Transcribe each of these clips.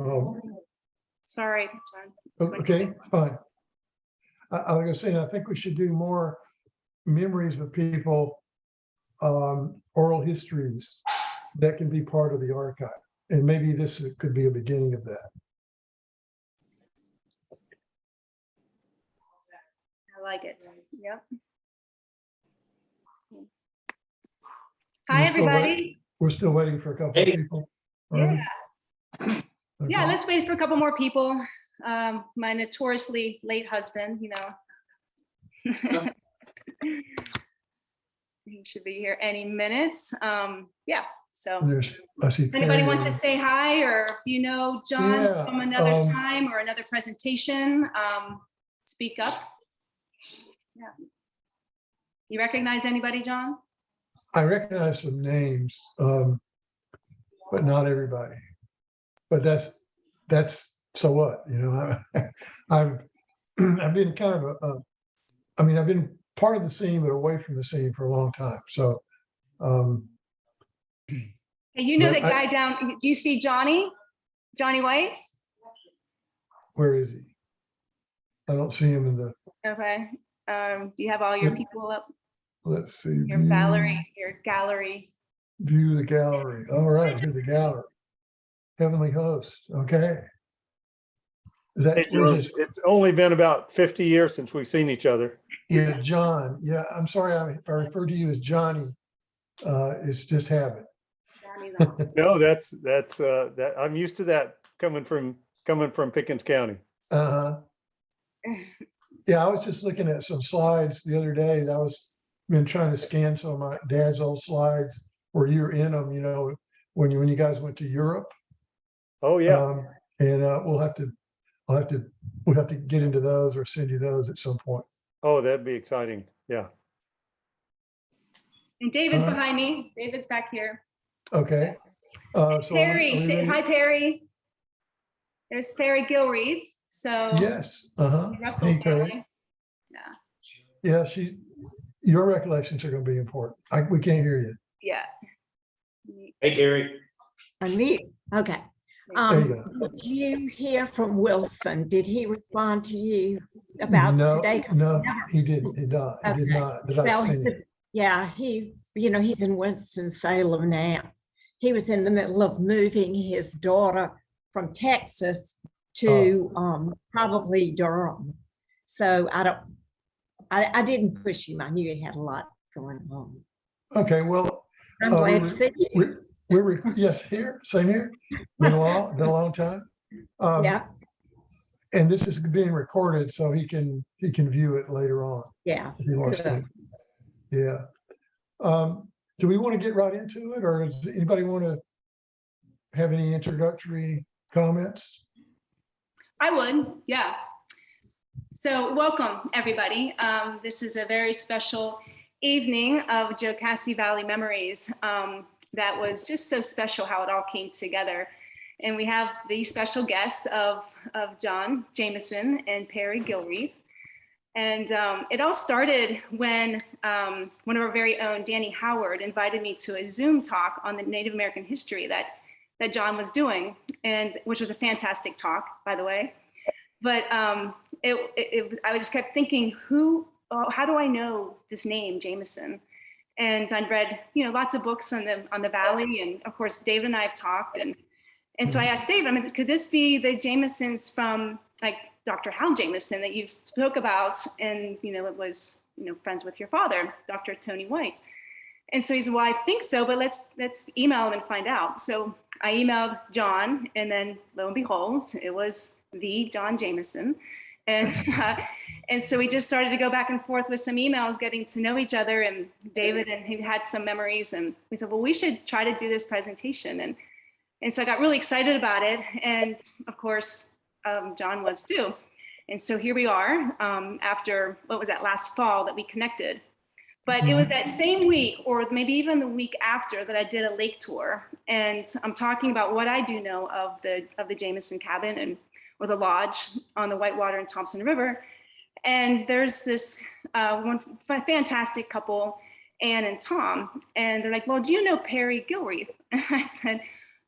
Um, Sorry, John. okay, fine. I was gonna say, I think we should do more memories of people, oral histories that can be part of the archive. And maybe this could be a beginning of that. I like it. Yep. Hi, everybody. We're still waiting for a couple of people. Yeah. Okay. Yeah, let's wait for a couple more people. My notoriously late husband, he should be here any minutes. Yeah, so I see if anybody wants to say hi, or if you know John from another time or another presentation, speak up. Yeah. You recognize anybody, John? I recognize some names, but not everybody. But that's so what, I've been kind of I've been part of the scene but away from the scene for a long time. So hey, the guy down, do you see Johnny White? Where is he? I don't see him in the. Okay. Do you have all your people up? Let's see. Your gallery. View the gallery. All right, here's the gallery. Heavenly Host. Okay. Is that, hey, George, it's only been about 50 years since we've seen each other. Yeah, John. Yeah, I'm sorry if I refer to you as Johnny. It's just habit. No, that's that I'm used to that coming from Pickens County. Yeah, I was just looking at some slides the other day. Been trying to scan some of my dad's old slides where you're in them, when you guys went to Europe. Oh yeah. And we'll have to get into those or send you those at some point. Oh, that'd be exciting. Yeah. And David's behind me. David's back here. Okay. So Perry, say hi, Perry. There's Perry Gilreath. So yes. Russell hey, family. Yeah. Your recollections are going to be important. We can't hear you. Yeah. Hey, Terry. Unmute. Okay. Did you hear from Wilson? Did he respond to you about today? No, he didn't. He did not. Did I see him? Yeah, he's in Winston-Salem now. He was in the middle of moving his daughter from Texas to probably Durham. So I didn't push him. I knew he had a lot going on. Okay, well, I'm glad to see you. Yes, same here. Been a long time. Yeah. And this is being recorded, so he can view it later on. Yeah. If he wants to. Yeah. Do we want to get right into it, or does anybody want to have any introductory comments? I would, yeah. So welcome, everybody. This is a very special evening of Jocassee Valley Memories. That was just so special how it all came together. And we have the special guests of John Jameson and Perry Gilreath. And it all started when one of our very own, Danny Howard, invited me to a Zoom talk on the Native American history that John was doing, and which was a fantastic talk, by the way. But I just kept thinking, how do I know this name, Jameson? And I'd read, lots of books on the Valley, and of course, David and I have talked, and so I asked David, could this be the Jamesons from like Dr. Hal Jameson that you spoke about, and it was friends with your father, Dr. Tony White? And so he said, well, I think so, but let's email him and find out. So I emailed John, and then lo and behold, it was the John Jameson. And so we just started to go back and forth with some emails, getting to know each other, and David and he had some memories, and we said, well, we should try to do this presentation. And so I got really excited about it. And of course, John was too. And so here we are after, what was that, last fall that we connected. But it was that same week, or maybe even the week after, that I did a lake tour. And I'm talking about what I do know of the Jameson cabin or the lodge on the Whitewater and Thompson River. And there's this one fantastic couple, Ann and Tom. And they're like, well, do you know Perry Gilreath? And I said,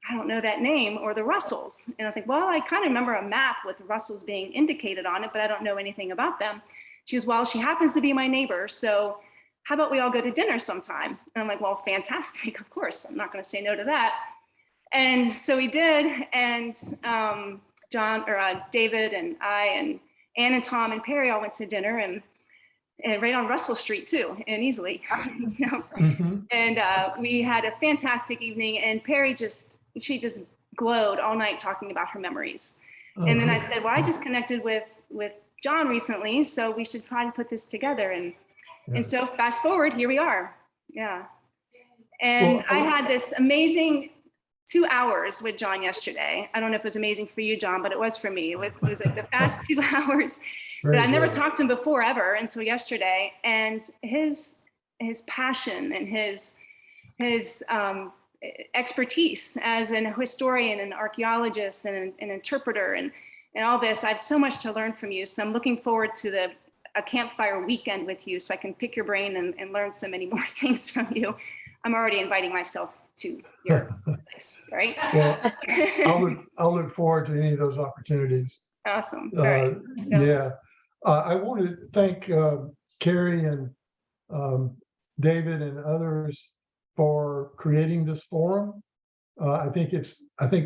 I don't know that name, or the Russells. And I think, well, I kind of remember a map with the Russells being indicated on it, but I don't know anything about them. She goes, well, she happens to be my neighbor, so how about we all go to dinner sometime? And I'm like, well, fantastic, of course, I'm not going to say no to that. And so we did, and David and I and Ann and Tom and Perry all went to dinner, and right on Russell Street too, and easily. So, Mhm. and we had a fantastic evening, and Perry she just glowed all night talking about her memories. Oh, And then I good. said, well, I just connected with John recently, so we should try to put this together. Yeah. And so fast forward, here we are. Yeah. And Well, I had this amazing 2 hours with John yesterday. I don't know if it was amazing for you, John, but it was for me. It was like the fast 2 hours Very that I never good. talked to him before ever until yesterday. And his passion and his expertise as an historian and archaeologist and an interpreter and all this, I have so much to learn from you. So I'm looking forward to a campfire weekend with you so I can pick your brain and learn so many more things from you. I'm already inviting myself to your place, right? Well, I'll look forward to any of those opportunities. Awesome. All right. So, Yeah. I want to thank Carrie and David and others for creating this forum. I think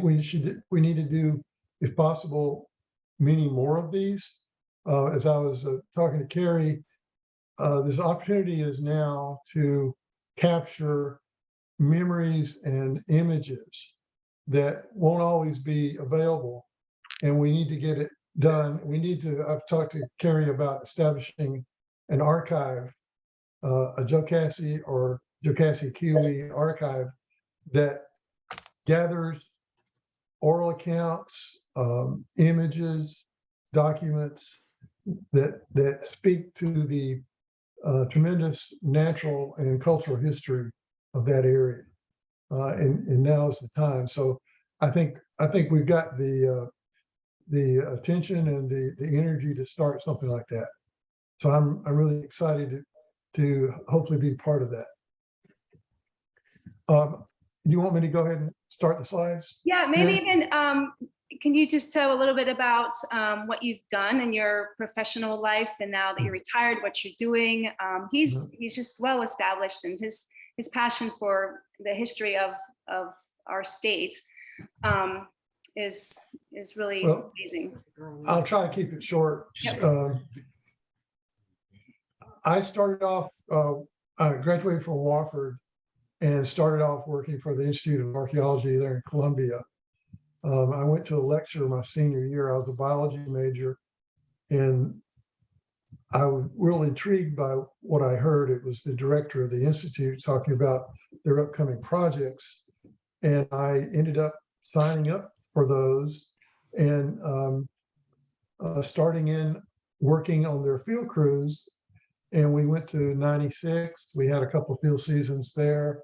we need to do, if possible, many more of these. As I was talking to Carrie, this opportunity is now to capture memories and images that won't always be available, and we need to get it done. I've talked to Carrie about establishing an archive, a Jocassee or Jocassee Kiwi archive that gathers oral accounts, images, documents that speak to the tremendous natural and cultural history of that area. And now is the time. So I think we've got the attention and the energy to start something like that. So I'm really excited to hopefully be part of that. Do you want me to go ahead and start the slides? yeah, maybe Yeah. even, can you just tell a little bit about what you've done in your professional life, and now that you're retired, what you're doing? He's just well established, and his passion for the history of our state is really Well, amazing. I'll try to keep it short. Yep. I started off, I graduated from Wofford and started off working for the Institute of Archaeology there in Columbia. I went to a lecture my senior year. I was a biology major, and I was real intrigued by what I heard. It was the director of the Institute talking about their upcoming projects, and I ended up signing up for those and starting in working on their field crews. And we went to 96. We had a couple of field seasons there,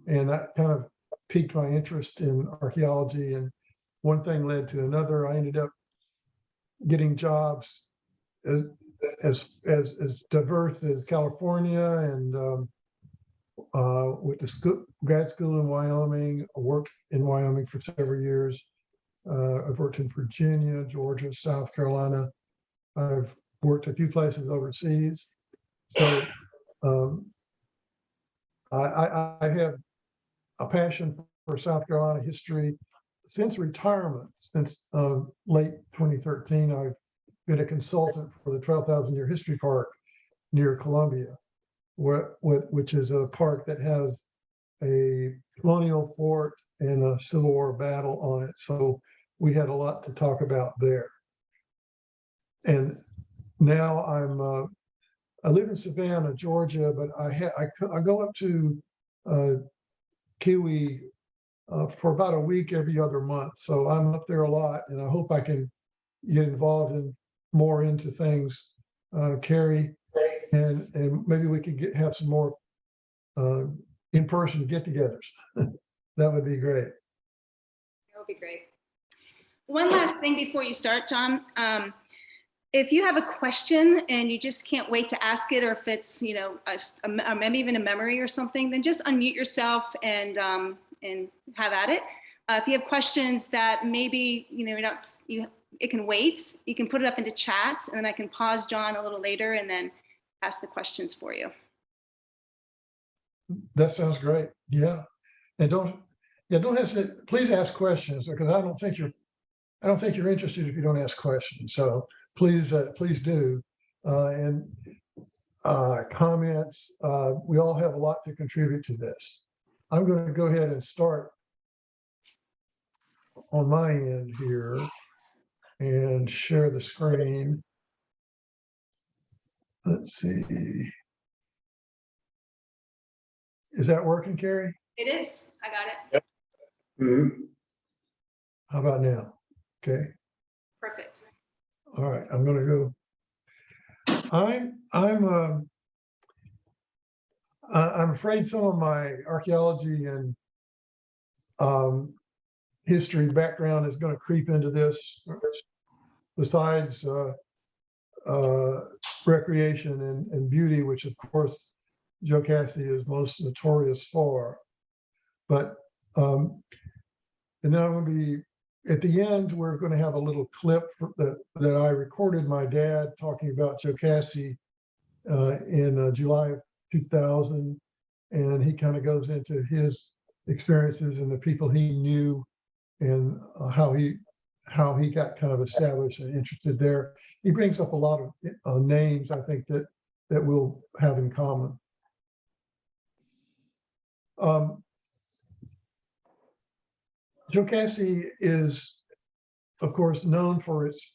and that kind of piqued my interest in archaeology. And one thing led to another. I ended up getting jobs as diverse as California, and went to grad school in Wyoming. I worked in Wyoming for several years. I've worked in Virginia, Georgia, South Carolina. I've worked a few places overseas. So I have a passion for South Carolina history since retirement. Since late 2013, I've been a consultant for the 12,000 Year History Park near Columbia, which is a park that has a colonial fort and a Civil War battle on it. So we had a lot to talk about there. And now I live in Savannah, Georgia, but I go up to Kiwi for about a week every other month. So I'm up there a lot, and I hope I can get involved in more into things, Carrie, and maybe we could have some more in-person get-togethers. That would be great. That would be great. One last thing before you start, John. If you have a question and you just can't wait to ask it, or if it's, you know, maybe even a memory or something, then just unmute yourself and have at it. If you have questions that maybe, it can wait, you can put it up into chat, and then I can pause John a little later and then ask the questions for you. That sounds great. Yeah. And don't hesitate. Please ask questions, because I don't think you're interested if you don't ask questions. So please do. And comments. We all have a lot to contribute to this. I'm going to go ahead and start on my end here and share the screen. Let's see. Is that working, Carrie? It is. I got it. Mhm. How about now? Okay. Perfect. All right. I'm going to go. I'm afraid some of my archaeology and history background is going to creep into this. Besides recreation and beauty, which of course Jocassee is most notorious for. But and then I'm going to be at the end. We're going to have a little clip that I recorded my dad talking about Jocassee in July of 2000, and he kind of goes into his experiences and the people he knew and how he got kind of established and interested there. He brings up a lot of names, I think, that we'll have in common. Jocassee is, of course, known for its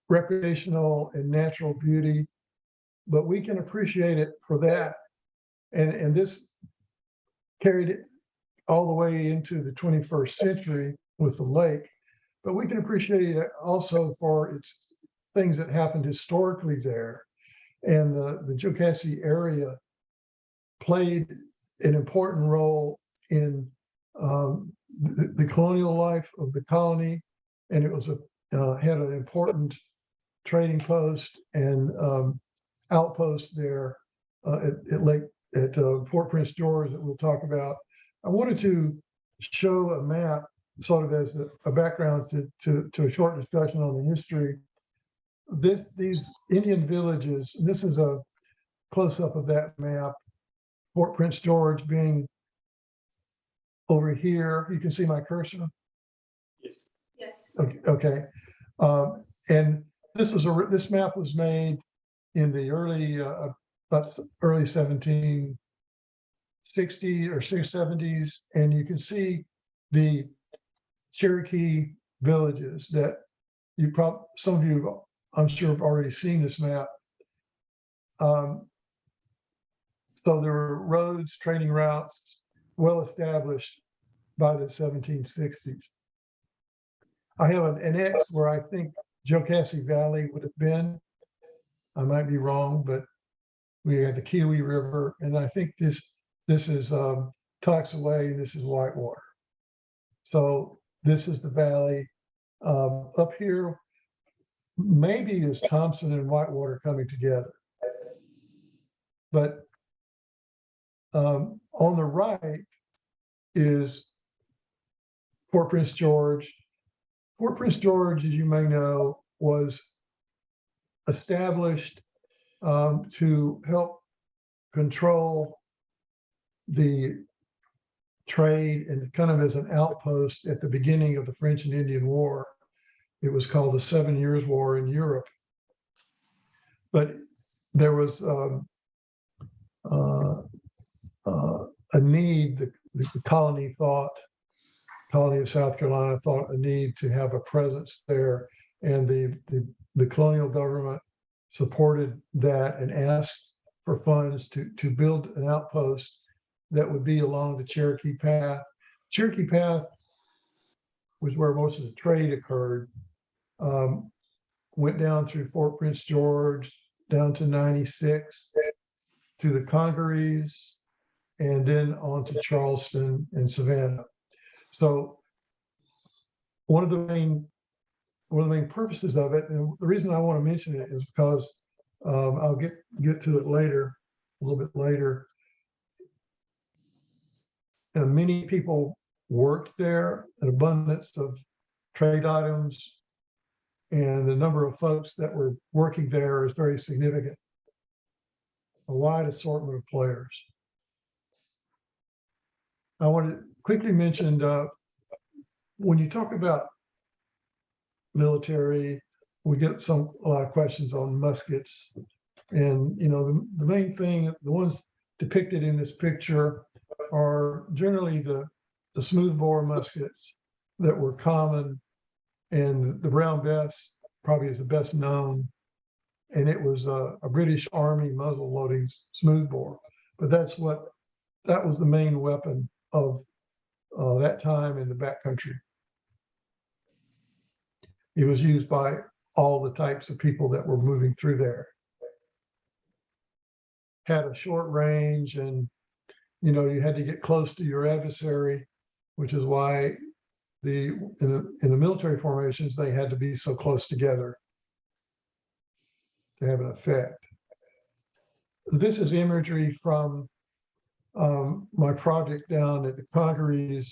recreational and natural beauty, but we can appreciate it for that. And this carried it all the way into the 21st century with the lake, but we can appreciate it also for its things that happened historically there. And the Jocassee area played an important role in the colonial life of the colony, and it was had an important trading post and outpost there at Fort Prince George that we'll talk about. I wanted to show a map sort of as a background to a short discussion on the history. These Indian villages, and this is a close-up of that map, Fort Prince George being over here. You can see my cursor. Yes. Okay. And this map was made in the early 1760s or 670s, and you can see the Cherokee villages that some of you, I'm sure, have already seen this map. So there were roads, trading routes, well established by the 1760s. I have an X where I think Jocassee Valley would have been. I might be wrong, but we had the Kiwi River, and I think this is Tuxaway, and this is Whitewater. So this is the valley. Up here, maybe is Thompson and Whitewater coming together. But on the right is Fort Prince George. Fort Prince George, as you may know, was established to help control the trade and kind of as an outpost at the beginning of the French and Indian War. It was called the 7 Years' War in Europe. But there was a need, the colony of South Carolina thought a need to have a presence there, and the colonial government supported that and asked for funds to build an outpost that would be along the Cherokee Path. Cherokee Path was where most of the trade occurred. Went down through Fort Prince George, down to 96, to the Congaree, and then on to Charleston and Savannah. So one of the main purposes of it, and the reason I want to mention it is because I'll get to it later, a little bit later. And many people worked there, an abundance of trade items, and the number of folks that were working there is very significant. A wide assortment of players. I want to quickly mention when you talk about military, we get a lot of questions on muskets, and the main thing, the ones depicted in this picture are generally the smoothbore muskets that were common, and the Brown Bess probably is the best known, and it was a British Army muzzle loading smoothbore, but that was the main weapon of that time in the backcountry. It was used by all the types of people that were moving through there. Had a short range, and you had to get close to your adversary, which is why in the military formations they had to be so close together to have an effect. This is imagery from my project down at the Congaree,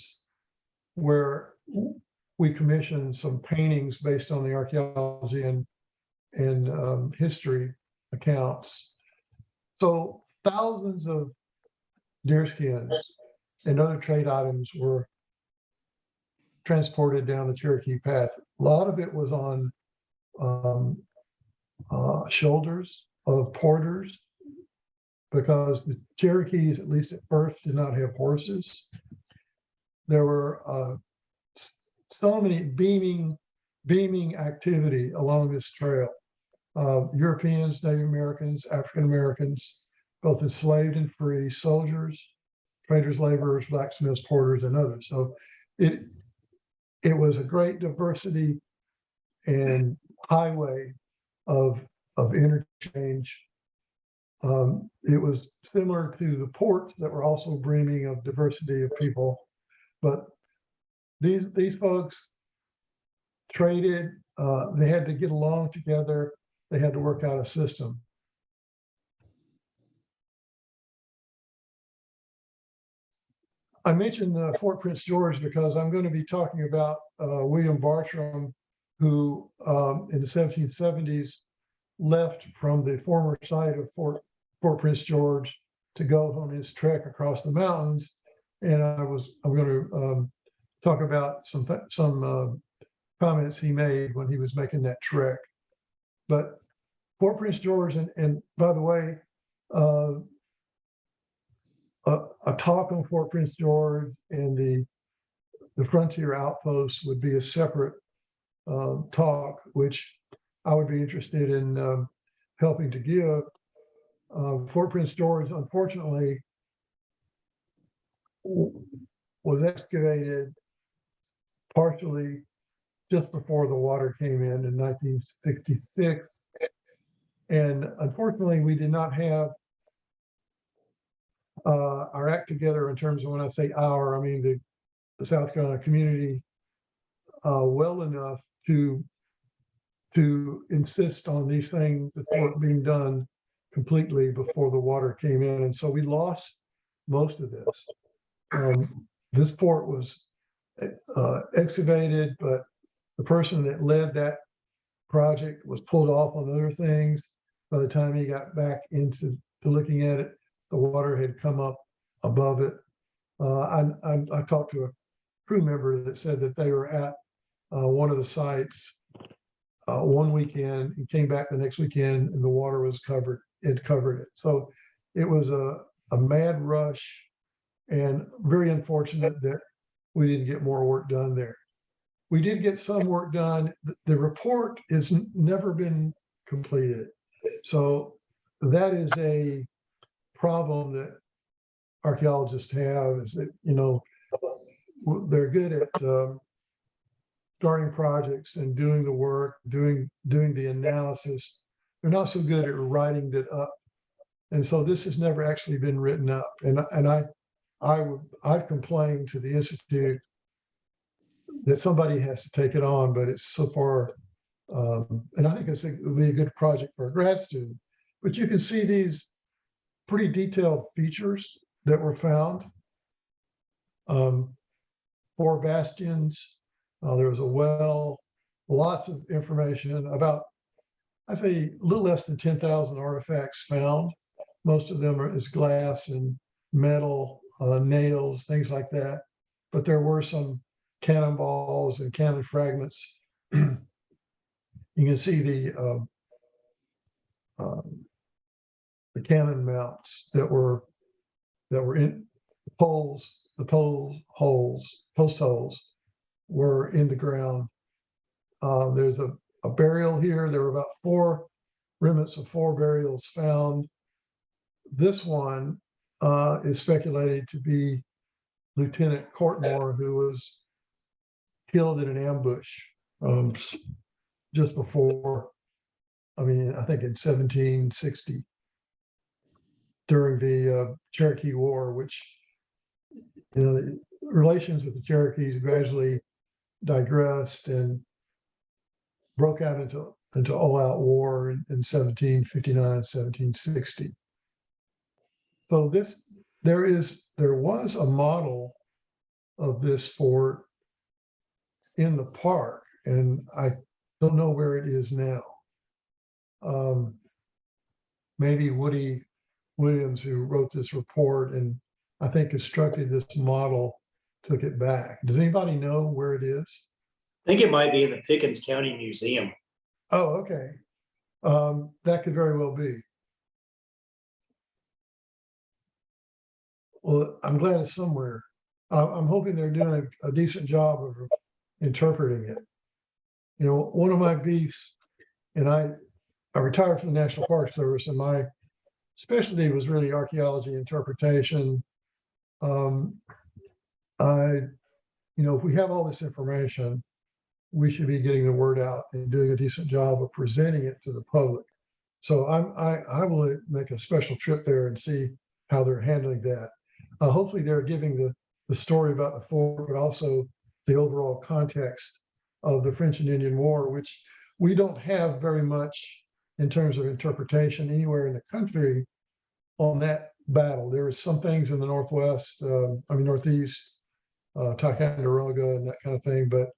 where we commissioned some paintings based on the archaeology and history accounts. So thousands of deerskins and other trade items were transported down the Cherokee Path. A lot of it was on shoulders of porters, because the Cherokees, at least at first, did not have horses. There were so many beaming activity along this trail. Europeans, Native Americans, African Americans, both enslaved and free, soldiers, traders, laborers, blacksmiths, porters, and others. So it was a great diversity and highway of interchange. It was similar to the ports that were also brimming of diversity of people, but these folks traded. They had to get along together. They had to work out a system. I mentioned Fort Prince George because I'm going to be talking about William Bartram, who in the 1770s left from the former site of Fort Prince George to go on his trek across the mountains, and I'm going to talk about some comments he made when he was making that trek. But Fort Prince George, and by the way, a talk on Fort Prince George and the frontier outposts would be a separate talk, which I would be interested in helping to give. Fort Prince George, unfortunately, was excavated partially just before the water came in 1966. And unfortunately, we did not have our act together in terms of, when I say our, I mean the South Carolina community, well enough to insist on these things that weren't being done completely before the water came in. And so we lost most of this. This fort was excavated, but the person that led that project was pulled off on other things. By the time he got back into looking at it, the water had come up above it. I talked to a crew member that said that they were at one of the sites one weekend and came back the next weekend, and the water was covered. It covered it. So it was a mad rush, and very unfortunate that we didn't get more work done there. We did get some work done. The report has never been completed. So that is a problem that archaeologists have, is that, they're good at starting projects and doing the work, doing the analysis. They're not so good at writing it up. And so this has never actually been written up. And I've complained to the Institute that somebody has to take it on, but it's so far, and I think it would be a good project for a grad student. But you can see these pretty detailed features that were found. 4 bastions. There was a well, lots of information about, I'd say, a little less than 10,000 artifacts found. Most of them is glass and metal, nails, things like that. But there were some cannonballs and cannon fragments. You can see the cannon mounts that were in poles. The post holes were in the ground. There's a burial here. There were about 4 remnants of 4 burials found. This one is speculated to be Lieutenant Courtmore, who was killed in an ambush just before, I think in 1760 during the Cherokee War, which, the relations with the Cherokees gradually digressed and broke out into all-out war in 1759, 1760. So there was a model of this fort in the park, and I don't know where it is now. Maybe Woody Williams, who wrote this report and I think constructed this model, took it back. Does anybody know where it is? I think it might be in the Pickens County Museum. Oh, okay. That could very well be. Well, I'm glad it's somewhere. I'm hoping they're doing a decent job of interpreting it. One of my beefs, and I retired from the National Park Service, and my specialty was really archaeology interpretation. If we have all this information, we should be getting the word out and doing a decent job of presenting it to the public. So I will make a special trip there and see how they're handling that. Hopefully they're giving the story about the fort, but also the overall context of the French and Indian War, which we don't have very much in terms of interpretation anywhere in the country on that battle. There are some things in the Northwest, Northeast, Ticonderoga and that kind of thing, but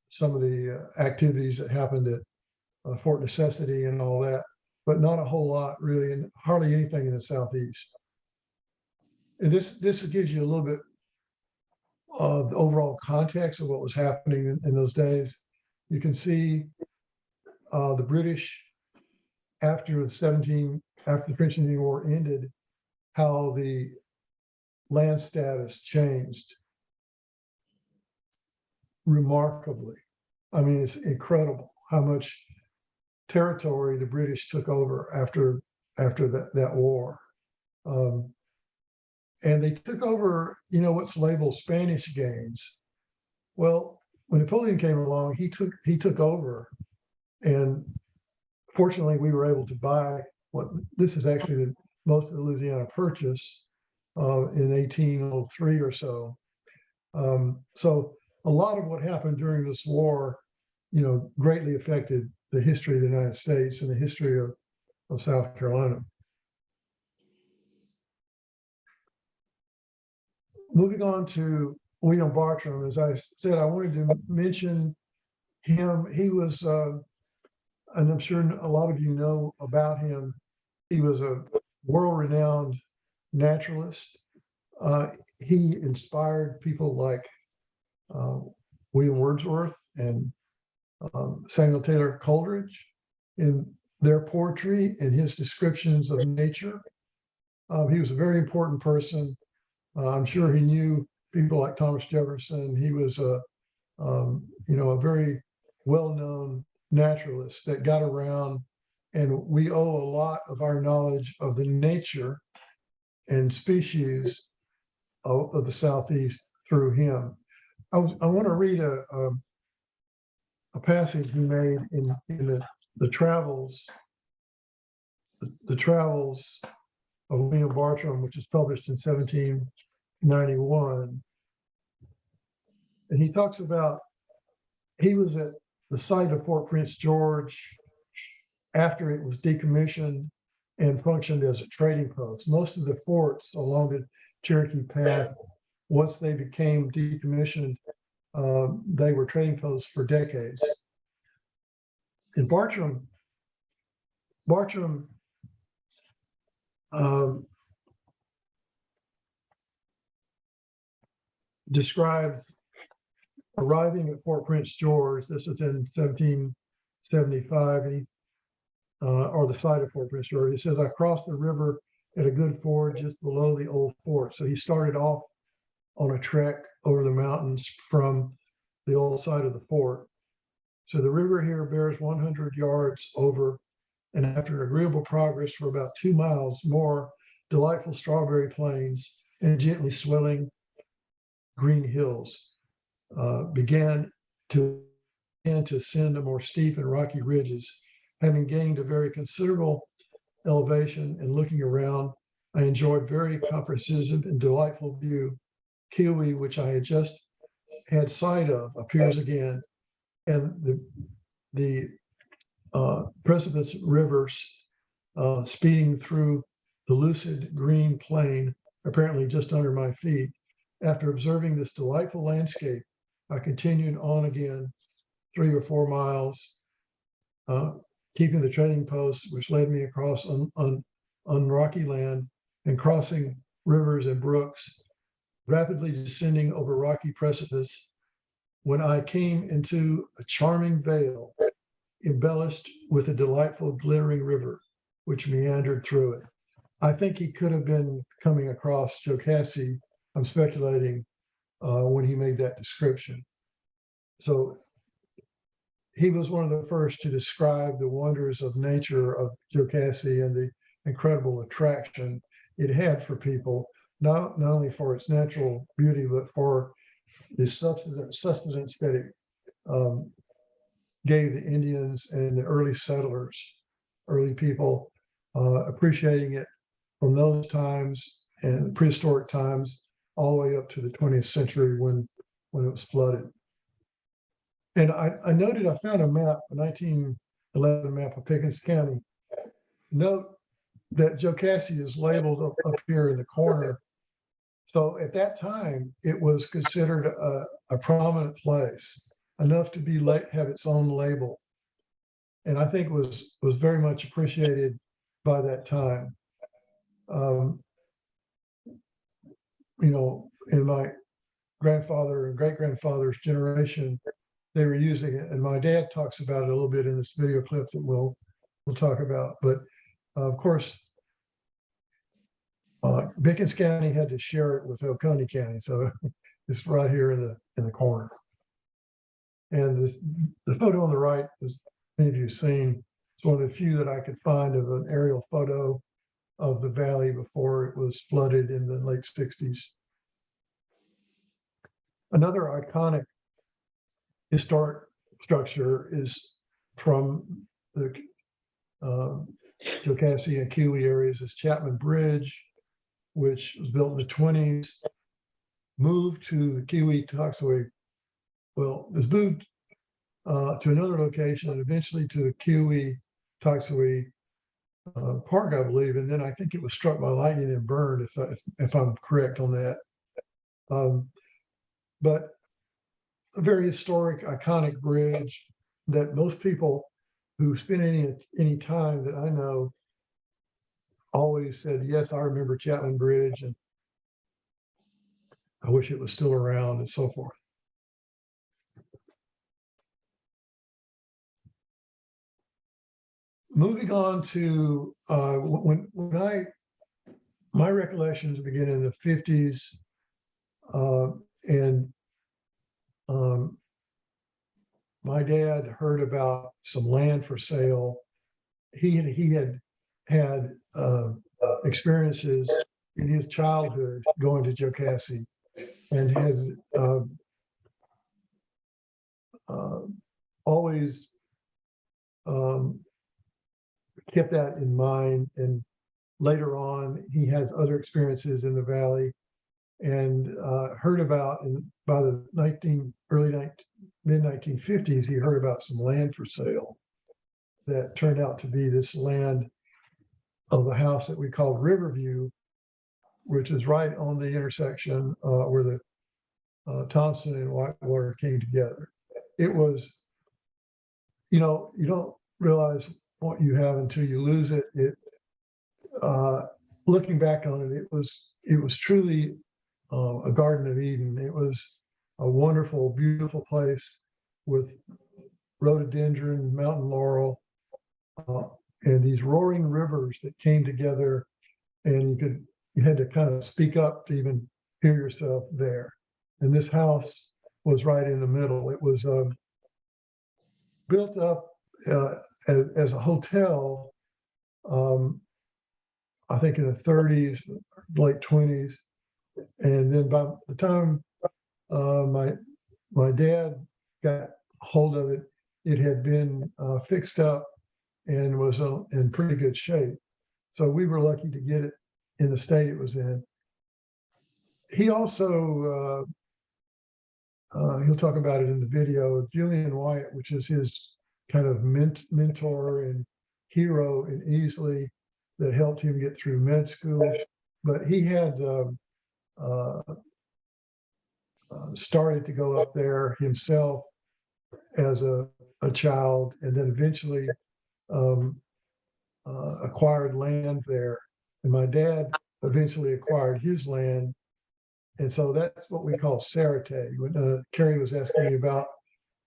some of the activities that happened at Fort Necessity and all that, but not a whole lot really, and hardly anything in the Southeast. And this gives you a little bit of the overall context of what was happening in those days. You can see the British after the French and Indian War ended, how the land status changed remarkably. It's incredible how much territory the British took over after that war. And they took over, what's labeled Spanish gains. Well, when Napoleon came along, he took over, and fortunately, we were able to buy this is actually most of the Louisiana Purchase in 1803 or so. So a lot of what happened during this war, greatly affected the history of the United States and the history of South Carolina. Moving on to William Bartram, as I said, I wanted to mention him. He was, and I'm sure a lot of you know about him, he was a world-renowned naturalist. He inspired people like William Wordsworth and Samuel Taylor Coleridge in their poetry and his descriptions of nature. He was a very important person. I'm sure he knew people like Thomas Jefferson. He was a very well-known naturalist that got around, and we owe a lot of our knowledge of the nature and species of the Southeast through him. I want to read a passage he made in the travels of William Bartram, which is published in 1791. And he talks about, he was at the site of Fort Prince George after it was decommissioned, and functioned as a trading post. Most of the forts along the Cherokee Path, once they became decommissioned, they were trading posts for decades. In Bartram described arriving at Fort Prince George. This is in 1775, and or the site of Fort Prince George. He says, I crossed the river at a good ford just below the old fort. So he started off on a trek over the mountains from the old site of the fort. So the river here bears 100 yards over, and after agreeable progress for about 2 miles more, delightful strawberry plains and gently swelling green hills began to ascend to more steep and rocky ridges. Having gained a very considerable elevation and looking around, I enjoyed very comprehensive and delightful view. Kiwi, which I had just had sight of, appears again, and the precipice rivers speeding through the lucid green plain, apparently just under my feet. After observing this delightful landscape, I continued on again 3 or 4 miles, keeping the trading post, which led me across on rocky land and crossing rivers and brooks, rapidly descending over rocky precipice, when I came into a charming vale embellished with a delightful glittering river, which meandered through it. I think he could have been coming across Jocassee, I'm speculating, when he made that description. So he was one of the first to describe the wonders of nature of Jocassee and the incredible attraction it had for people, not only for its natural beauty, but for the sustenance that it gave the Indians and the early settlers, early people, appreciating it from those times and prehistoric times all the way up to the 20th century when it was flooded. And I noted, I found a map, a 1911 map of Pickens County. Note that Jocassee is labeled up here in the corner. So at that time, it was considered a prominent place, enough to be have its own label. And I think was very much appreciated by that time. You know, in my grandfather and great-grandfather's generation, they were using it. And my dad talks about it a little bit in this video clip that we'll talk about. But of course, Pickens County had to share it with Oconee County. So it's right here in the corner. And the photo on the right, as many of you have seen, it's one of the few that I could find of an aerial photo of the valley before it was flooded in the late 60s. Another iconic historic structure is from the Jocassee and Kiwi areas is Chapman Bridge, which was built in the 20s, moved to the Kiwi Toxaway. Well, it was moved to another location and eventually to the Kiwi Toxaway Park, I believe. And then I think it was struck by lightning and burned, if I'm correct on that. But a very historic, iconic bridge that most people who spend any time that I know always said, yes, I remember Chapman Bridge and I wish it was still around and so forth. Moving on to my recollections begin in the 50s, and my dad heard about some land for sale. He had experiences in his childhood going to Jocassee and had always kept that in mind. And later on, he has other experiences in the valley and heard about, and by the mid-1950s, he heard about some land for sale that turned out to be this land of the house that we called Riverview, which is right on the intersection where the Thompson and Whitewater came together. It was, you don't realize what you have until you lose it. Looking back on it, it was truly a Garden of Eden. It was a wonderful, beautiful place with rhododendron, mountain laurel, and these roaring rivers that came together, and you had to kind of speak up to even hear yourself there. And this house was right in the middle. It was built up as a hotel, I think in the 30s, late 20s. And then by the time my dad got hold of it, it had been fixed up and was in pretty good shape. So we were lucky to get it in the state it was in. He also, he'll talk about it in the video, Julian Wyatt, which is his kind of mentor and hero in Easley, that helped him get through med school. But he had started to go up there himself as a child, and then eventually acquired land there. And my dad eventually acquired his land. And so that's what we call Sarate. When Carrie was asking me about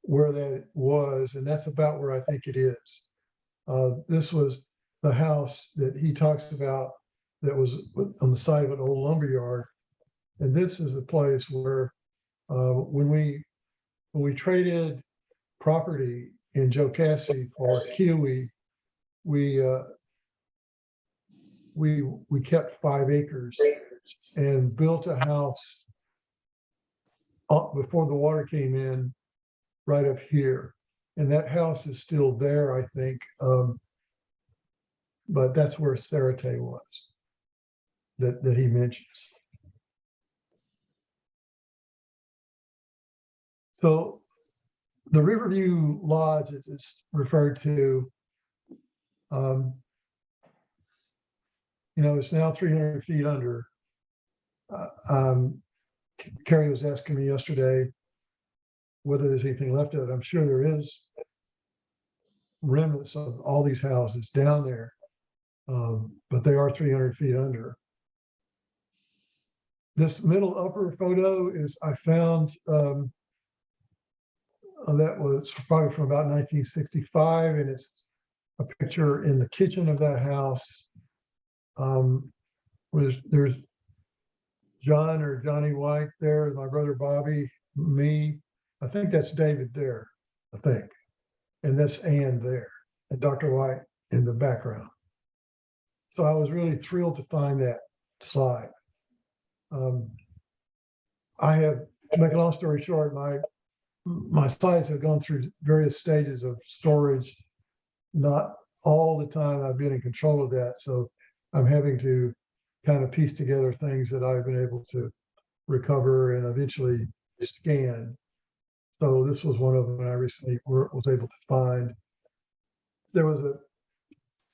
where that was, and that's about where I think it is. This was the house that he talks about that was on the side of an old lumber yard. And this is the place where when we traded property in Jocassee for Kiwi, we kept 5 acres and built a house before the water came in right up here. And that house is still there, I think. But that's where Sarate was, that he mentions. So the Riverview Lodge is referred to, it's now 300 feet under. Carrie was asking me yesterday whether there's anything left of it. I'm sure there is remnants of all these houses down there, but they are 300 feet under. This middle upper photo is I found that was probably from about 1965, and it's a picture in the kitchen of that house. Where there's John or Johnny White there, my brother Bobby, me. I think that's David there, I think. And that's Ann there, and Dr. White in the background. So I was really thrilled to find that slide. I have, to make a long story short, my slides have gone through various stages of storage. Not all the time I've been in control of that. So I'm having to kind of piece together things that I've been able to recover and eventually scan. So this was one of them I recently was able to find. There was a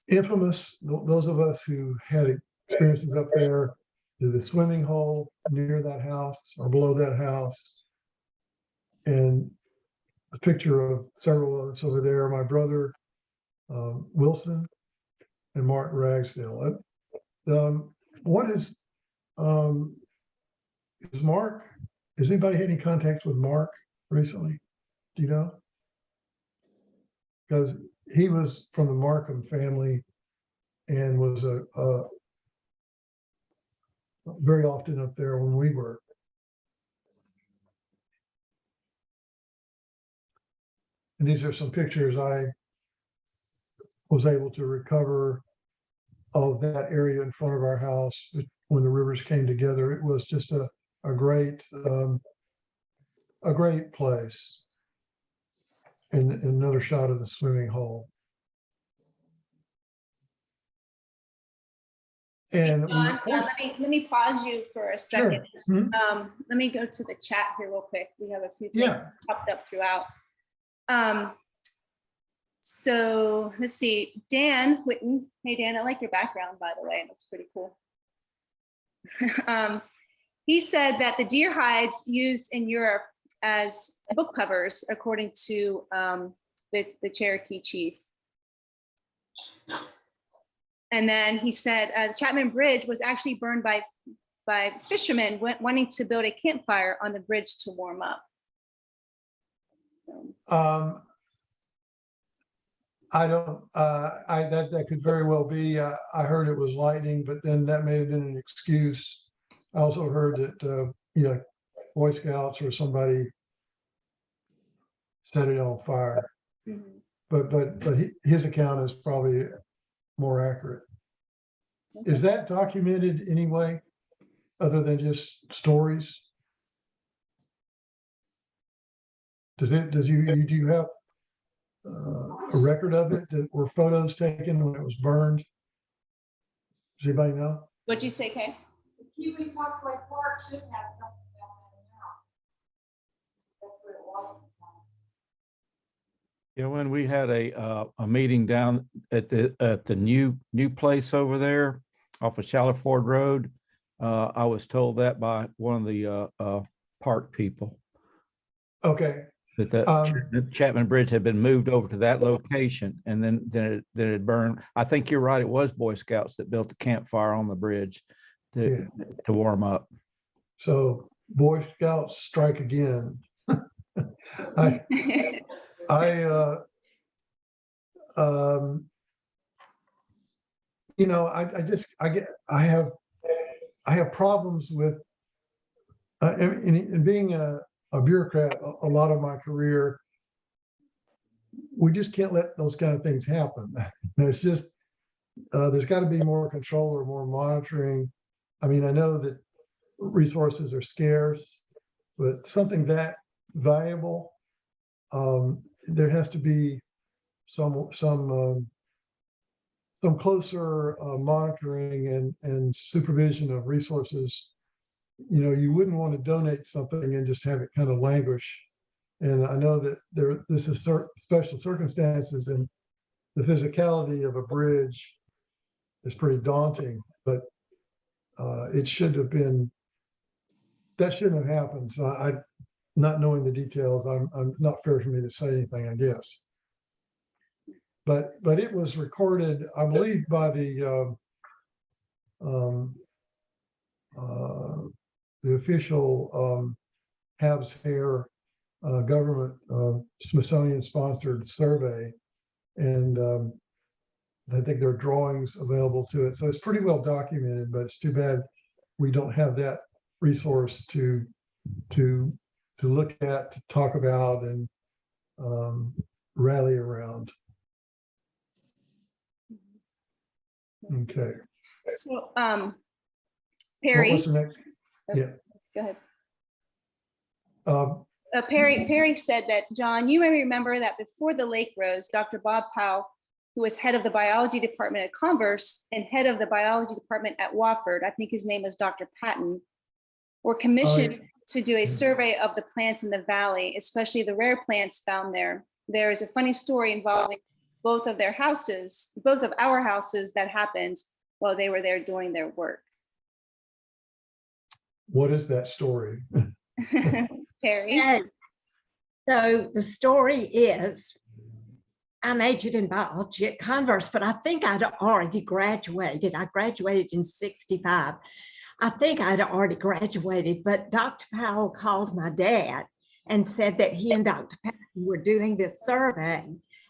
infamous, those of us who had experiences up there, there's a swimming hole near that house or below that house. And a picture of several of us over there, my brother, Wilson, and Martin Ragsdale. What is Mark? Has anybody had any contact with Mark recently? Do you know? Because he was from the Markham family and was very often up there when we were. And these are some pictures I was able to recover of that area in front of our house when the rivers came together. It was just a great place. And another shot of the swimming hole. And John, let me pause you for a second. Sure. Let me go to the chat here real quick. We have a few things Yeah. popped up throughout. So let's see, Dan Whitten. Hey, Dan, I like your background, by the way. It looks pretty cool. He said that the deer hides used in Europe as book covers, according to the Cherokee chief. And then he said the Chapman Bridge was actually burned by fishermen wanting to build a campfire on the bridge to warm up. I don't, that could very well be, I heard it was lightning, but then that may have been an excuse. I also heard that, Boy Scouts or somebody set it on fire, but his account is probably more accurate. Is that documented anyway, other than just stories? Do you have a record of it? Were photos taken when it was burned? Does anybody know? What'd you say, Kay? The Kiwi Parkway Park should have something down there now. That's where it was. Yeah, when we had a meeting down at the new place over there off of Shallowford Road, I was told that by one of the park people Okay, that the Chapman Bridge had been moved over to that location, and then it burned. I think you're right. It was Boy Scouts that built the campfire on the bridge to warm up. so Boy Scouts strike again. I have problems with in being a bureaucrat a lot of my career. We just can't let those kind of things happen. It's just there's got to be more control or more monitoring. I mean, I know that resources are scarce, but something that valuable, there has to be some closer monitoring and supervision of resources. You wouldn't want to donate something and just have it kind of languish. And I know that this is special circumstances, and the physicality of a bridge is pretty daunting, but it should have been, that shouldn't have happened. So not knowing the details, I'm not fair for me to say anything, I guess. But it was recorded, I believe, by the official Habs Hair government Smithsonian sponsored survey, and I think there are drawings available to it. So it's pretty well documented, but it's too bad we don't have that resource to look at, to talk about, and rally around. Okay. So, What Perry, was the next? Yeah. go ahead. Perry said that, John, you may remember that before the lake rose, Dr. Bob Powell, who was head of the biology department at Converse and head of the biology department at Wofford, I think his name is Dr. Patton, were commissioned to do a survey of the plants in the valley, especially the rare plants found there. There is a funny story involving both of our houses that happened while they were there doing their work. What is that story? Perry? Yes. So the story is, I majored in biology at Converse, but I think I'd already graduated. I graduated in '65. I think I'd already graduated, but Dr. Powell called my dad and said that he and Dr. Patton were doing this survey,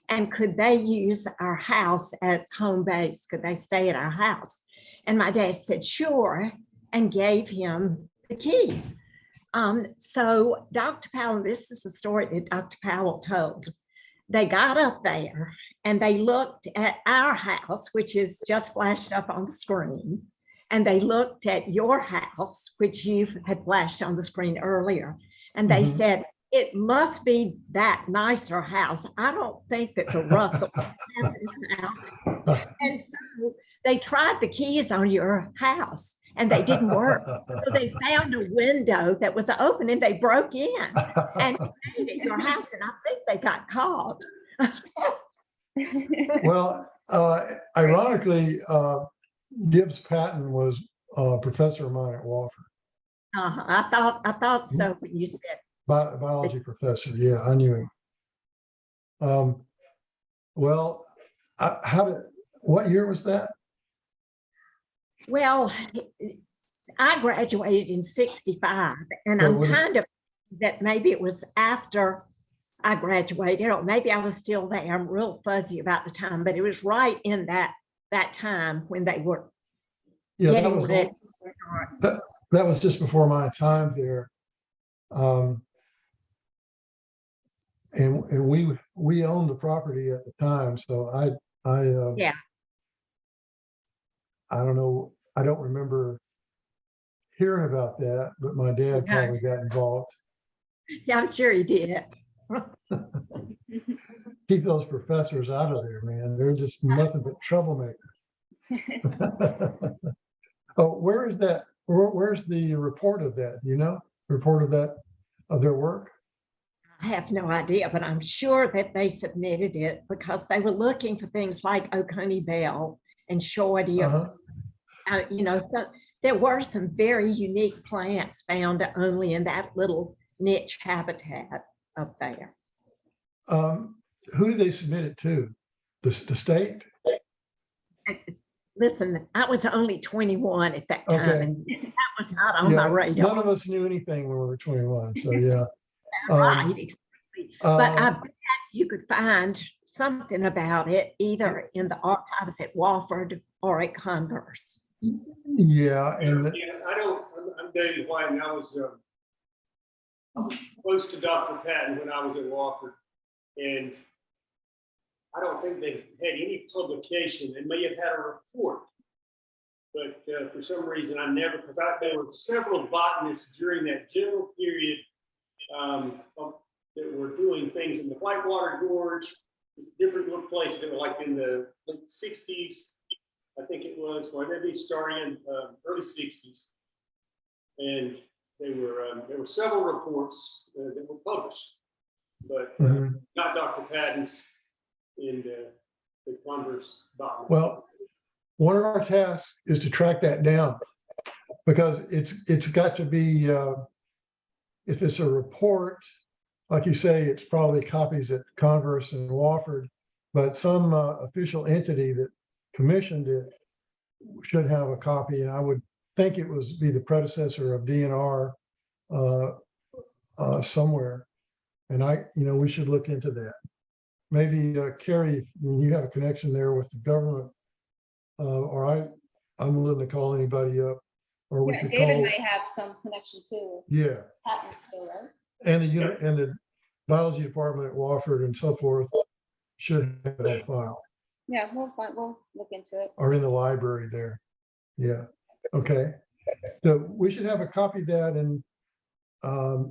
and could they use our house as home base? Could they stay at our house? And my dad said, sure, and gave him the keys. So Dr. Powell, this is the story that Dr. Powell told. They got up there and they looked at our house, which is just flashed up on the screen. And they looked at your house, which you had flashed on the screen earlier. And they said, it must be that nicer house. I don't think that the Russell have this house. And so they tried the keys on your house and they didn't work. So they found a window that was open and they broke in and stayed at your house. And I think they got caught. Well, ironically, Gibbs Patton was a professor of mine at Wofford, I thought so when you said, biology professor. Yeah, I knew him. Well, what year was that? well, I graduated in 65 and So I'm would it- kind of that maybe it was after I graduated, or maybe I was still there. I'm real fuzzy about the time, but it was right in that time when they were Yeah, getting ready. that was just before my time there. And we owned the property at the time, so Yeah, I don't know, I don't remember hearing about that, but my dad No. probably got involved. yeah, I'm sure he did. Keep those professors out of there, man. They're just nothing but troublemakers. Oh, where is that? Where's the report of that? You know, report of that, of their work? I have no idea, but I'm sure that they submitted it because they were looking for things like Oconee Bell and Shorty. Uh-huh. So there were some very unique plants found only in that little niche habitat up there. Who did they submit it to? The state? Listen, I was only 21 at that time, Okay. and that was not on my Yeah, radar. none of us knew anything when we were 21, so yeah. Right, exactly. But I uh, bet you could find something about it either in the archives at Wofford or at Converse. Yeah, and I'm David White, and I was close to Dr. Patton when I was at Wofford. And I don't think they had any publication. They may have had a report, but for some reason I never, because there were several botanists during that general period that were doing things in the Whitewater Gorge, different little places that were like in the late 60s, I think it was, or maybe starting in early 60s. And there were several reports that were published, but not Dr. Patton's in the Converse botanist. well, one of our tasks is to track that down because it's got to be, if it's a report, like you say, it's probably copies at Converse and Wofford, but some official entity that commissioned it should have a copy. And I would think it was be the predecessor of DNR somewhere. And we should look into that. Maybe Carrie, if you have a connection there with the government, or I'm willing to call anybody up, or we Yeah, could David call. may have some connection too. Yeah, Patton still, right? and the biology department at Wofford and so forth should have it on file, Yeah, we'll look into it. or in the library there. Yeah, okay. So we should have a copy of that, and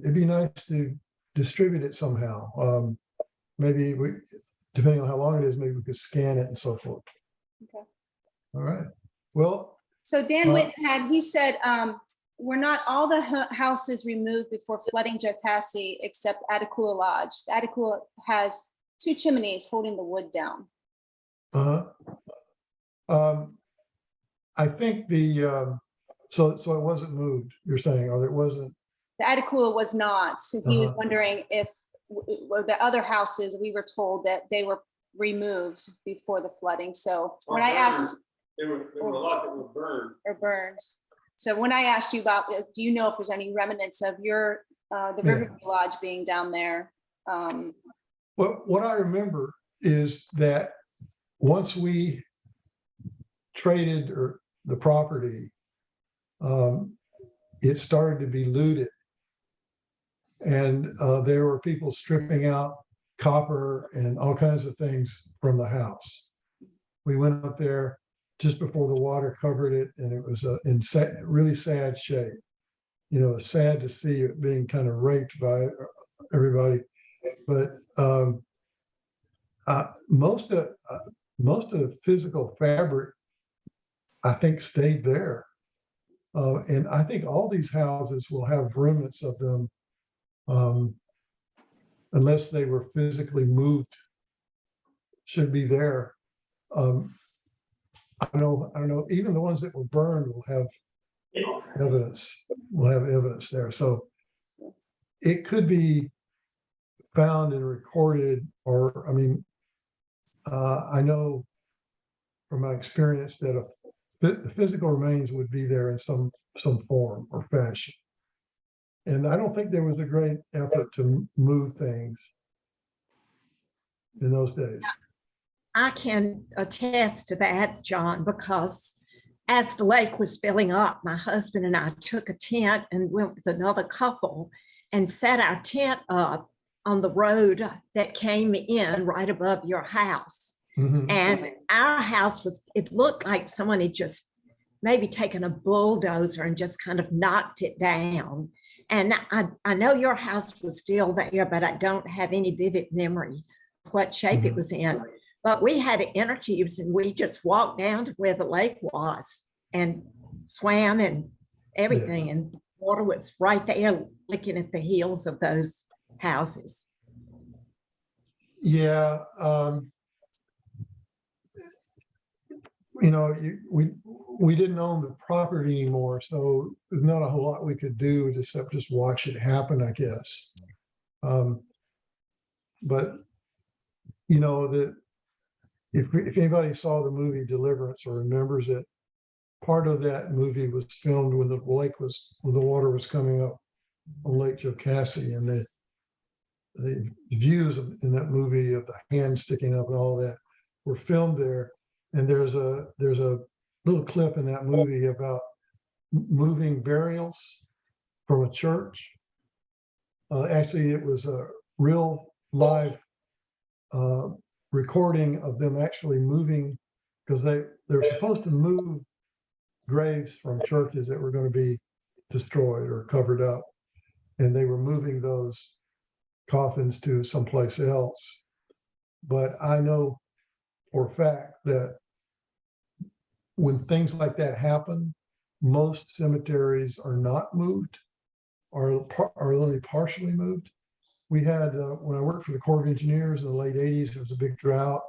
it'd be nice to distribute it somehow. Maybe depending on how long it is, maybe we could scan it and so forth. Okay. All right. Well, So Dan Whitten he said, were not all the houses removed before flooding Jocassee except Atakula Lodge. The Atakula has 2 chimneys holding the wood down. I think so it wasn't moved, you're saying, or it wasn't. The Atakula was not. So he was wondering if the other houses, we were told that they were removed before the flooding. So when I asked, there were a lot that were burned. or burned. So when I asked you about, do you know if there's any remnants of your, the Riverview Lodge being down there? What I remember is that once we traded the property, it started to be looted. And there were people stripping out copper and all kinds of things from the house. We went up there just before the water covered it, and it was in really sad shape. It's sad to see it being kind of raped by everybody. But most of the physical fabric, I think, stayed there. And I think all these houses will have remnants of them, unless they were physically moved should be there. I don't know, even the ones that were burned will have evidence, there. So it could be found and recorded, or, I mean, I know from my experience that the physical remains would be there in some form or fashion. And I don't think there was a great effort to move things in those days. I can attest to that, John, because as the lake was filling up, my husband and I took a tent and went with another couple and set our tent up on the road that came in right above your house. Mhm. And our house it looked like someone had just maybe taken a bulldozer and just kind of knocked it down. And I know your house was still there, but I don't have any vivid memory of what shape it Mhm. was in. But we had inner tubes and we just walked down to where the lake was and swam and everything. And water was right there licking at the heels of those houses. Yeah. We didn't own the property anymore, so there's not a whole lot we could do except just watch it happen, I guess. But that if anybody saw the movie Deliverance or remembers it, part of that movie was filmed when the water was coming up on Lake Jocassee, and the views in that movie of the hand sticking up and all that were filmed there. And there's a little clip in that movie about moving burials from a church. Actually, it was a real live recording of them actually moving, because they're supposed to move graves from churches that were going to be destroyed or covered up, and they were moving those coffins to someplace else. But I know for a fact that when things like that happen, most cemeteries are not moved or are only partially moved. We had, when I worked for the Corps of Engineers in the late 80s, there was a big drought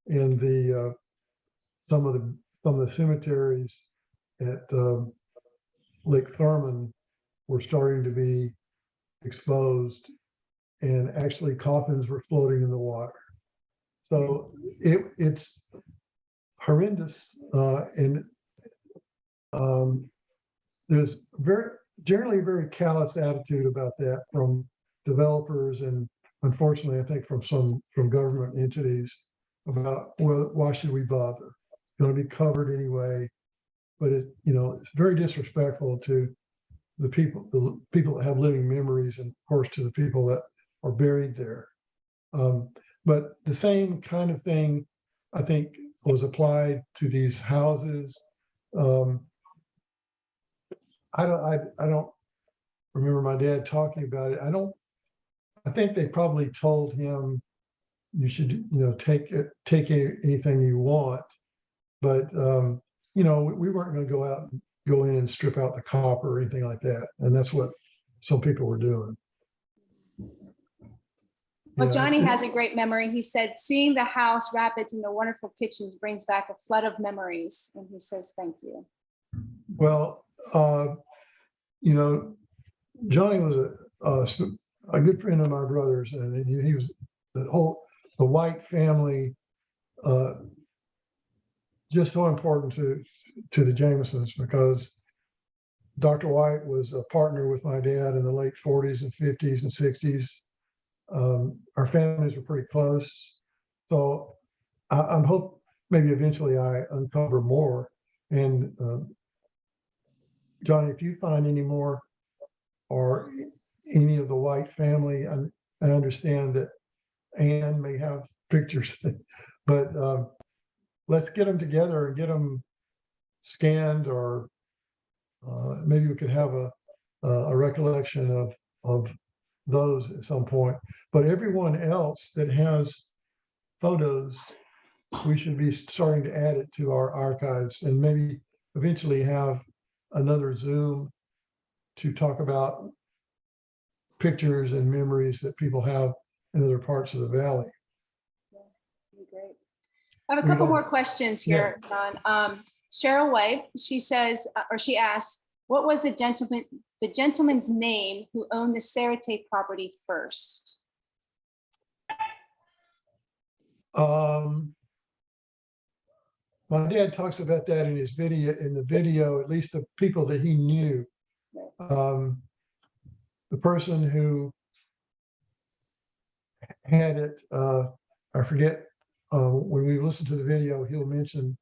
in some of the cemeteries at Lake Thurman were starting to be exposed, and actually coffins were floating in the water. So it's horrendous, and there's generally a very callous attitude about that from developers, and unfortunately, I think from government entities about, well, why should we bother? It's going to be covered anyway. But it's very disrespectful to the people that have living memories, and of course to the people that are buried there. But the same kind of thing, I think, was applied to these houses. I don't remember my dad talking about it. I think they probably told him, you should, take anything you want. But, we weren't going to go in and strip out the copper or anything like that. And that's what some people were doing. Well, Yeah, Johnny has a great memory. He said, seeing the house, rapids, and the wonderful kitchens brings back a flood of memories. And he says, thank you. Well, Johnny was a good friend of my brother's, and he was the White family, just so important to the Jamesons, because Dr. White was a partner with my dad in the late 40s and 50s and 60s. Our families were pretty close. So I'm hope maybe eventually I uncover more. And Johnny, if you find any more or any of the White family, I understand that Anne may have pictures, but let's get them together and get them scanned, or maybe we could have a recollection of those at some point. But everyone else that has photos, we should be starting to add it to our archives, and maybe eventually have another Zoom to talk about pictures and memories that people have in other parts of the valley. Yeah, that'd be great. I have a We couple don't- more questions here, John. Cheryl White, she says, or she asks, what was the gentleman's name who owned the Sarate property first? My dad talks about that in his video, at least the people that he knew. The person who had it, I forget, when we listen to the video, he'll mention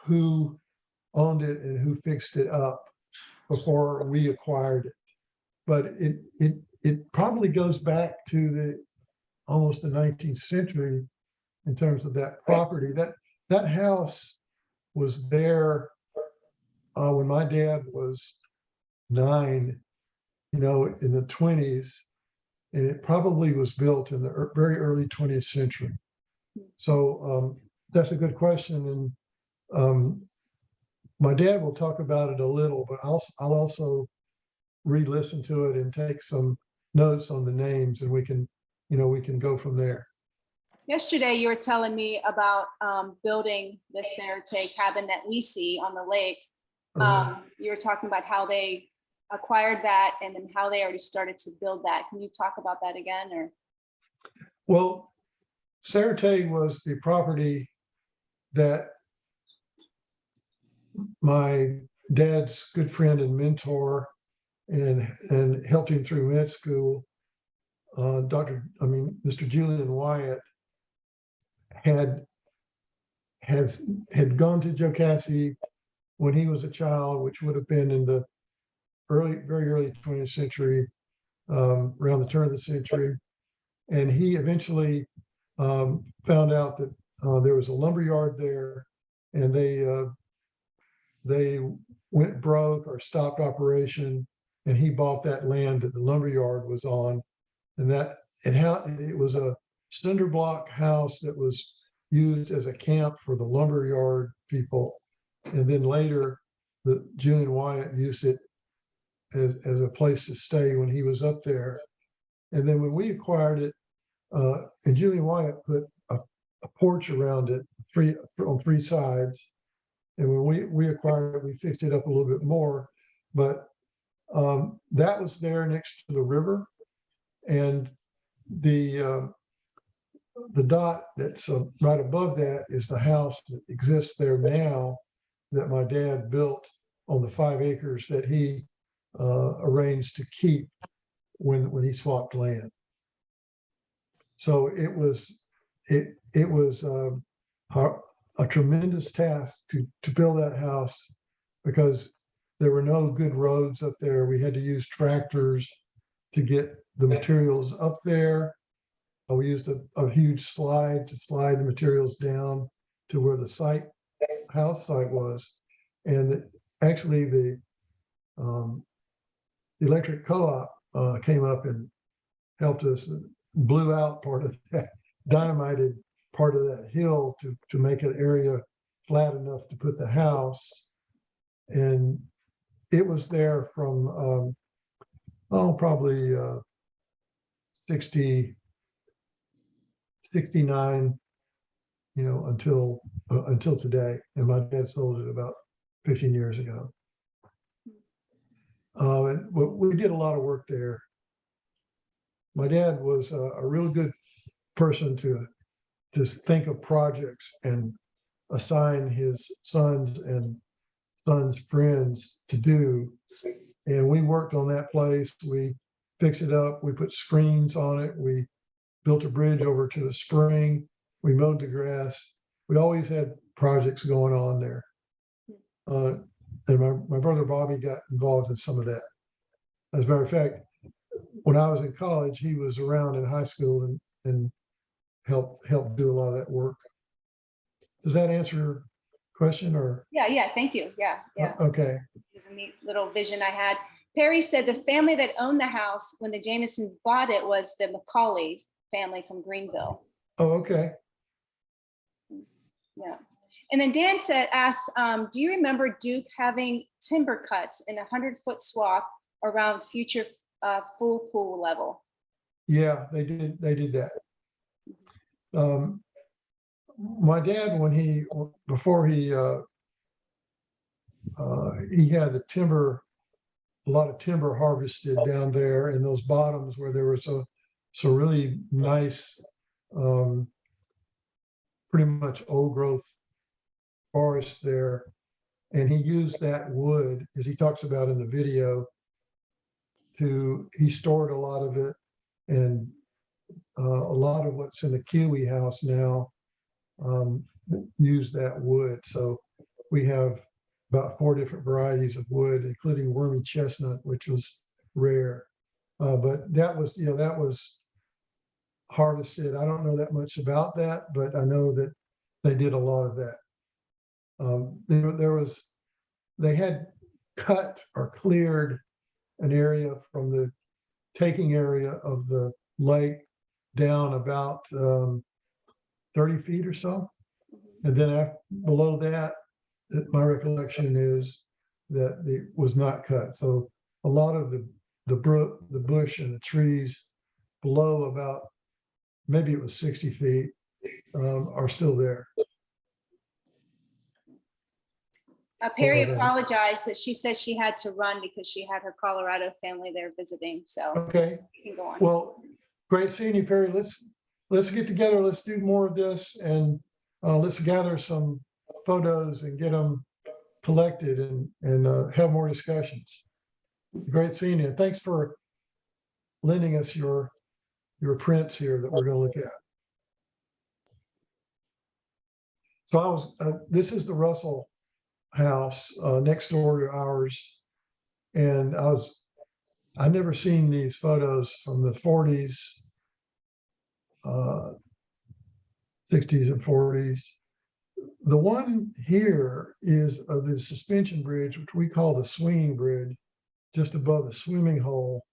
who owned it and who fixed it up before we acquired it. But it probably goes back to almost the 19th century in terms of that property. That house was there when my dad was 9, in the 20s, and it probably was built in the very early 20th century. So that's a good question, and my dad will talk about it a little, but I'll also re-listen to it and take some notes on the names, and we can go from there. Yesterday, you were telling me about building the Sarate cabin that we see on the lake. You were talking about how they acquired that and then how they already started to build that. Can you talk about that again? Or Well, Sarate was the property that my dad's good friend and mentor and helped him through med school, Mr. Julian Wyatt had gone to Jocassee when he was a child, which would have been in the very early 20th century, around the turn of the century. And he eventually found out that there was a lumber yard there, and they went broke or stopped operation, and he bought that land that the lumber yard was on. And it was a cinder block house that was used as a camp for the lumber yard people. And then later, Julian Wyatt used it as a place to stay when he was up there. And then when we acquired it, and Julian Wyatt put a porch around it on 3 sides. And when we acquired it, we fixed it up a little bit more. But that was there next to the river. And the dot that's right above that is the house that exists there now that my dad built on the 5 acres that he arranged to keep when he swapped land. So it was a tremendous task to build that house, because there were no good roads up there. We had to use tractors to get the materials up there. We used a huge slide to slide the materials down to where the house site was. And actually the electric co-op came up and helped us, blew out part of that, dynamited part of that hill to make an area flat enough to put the house. And it was there from, probably 69, until today. And my dad sold it about 15 years ago. And we did a lot of work there. My dad was a real good person to think of projects and assign his sons and sons' friends to do. And we worked on that place. We fixed it up. We put screens on it. We built a bridge over to the spring. We mowed the grass. We always had projects going on there. And my brother Bobby got involved in some of that. As a matter of fact, when I was in college, he was around in high school and helped do a lot of that work. Does that answer your question? Or yeah, thank you. Yeah. Okay. It was a neat little vision I had. Perry said the family that owned the house when the Jamesons bought it was the Macaulay family from Greenville. Oh, okay. Yeah. And then Dan asked, do you remember Duke having timber cuts in a 100-foot swath around future full pool level? Yeah, they did that. my dad, before he had the timber, a lot of timber harvested down there in those bottoms where there was so really nice, pretty much old growth forest there. And he used that wood, as he talks about in the video, he stored a lot of it. And a lot of what's in the Kiwi house now use that wood. So we have about 4 different varieties of wood, including wormy chestnut, which was rare. But that was harvested. I don't know that much about that, but I know that they did a lot of that. They had cut or cleared an area from the taking area of the lake down about 30 feet or so. And then below that, my recollection is that it was not cut. So a lot of the bush and the trees below about, maybe it was 60 feet, are still there. Perry apologized that she said she had to run because she had her Colorado family there visiting. So Okay. you can go on. Well, great seeing you, Perry. Let's get together. Let's do more of this, and let's gather some photos and get them collected and have more discussions. Great seeing you. Thanks for lending us your prints here that we're going to look at. So this is the Russell house next door to ours, and I'd never seen these photos from the 40s, 60s and 40s. The one here is of the suspension bridge, which we call the swinging bridge, just above the swimming hole.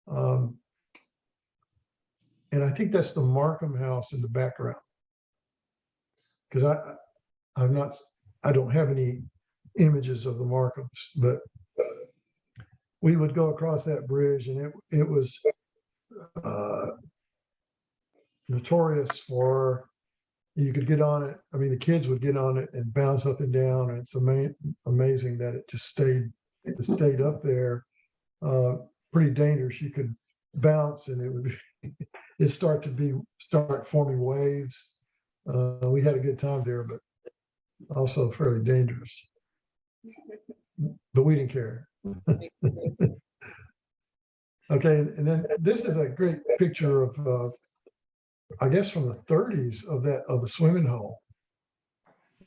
And I think that's the Markham house in the background. Because I don't have any images of the Markhams, but we would go across that bridge, and it was notorious for, you could get on it. I mean, the kids would get on it and bounce up and down, and it's amazing that it just stayed up there. Pretty dangerous. You could bounce, and it'd start forming waves. We had a good time there, but also fairly dangerous. But we didn't care. Okay, and then this is a great picture of I guess from the 30s of the swimming hole.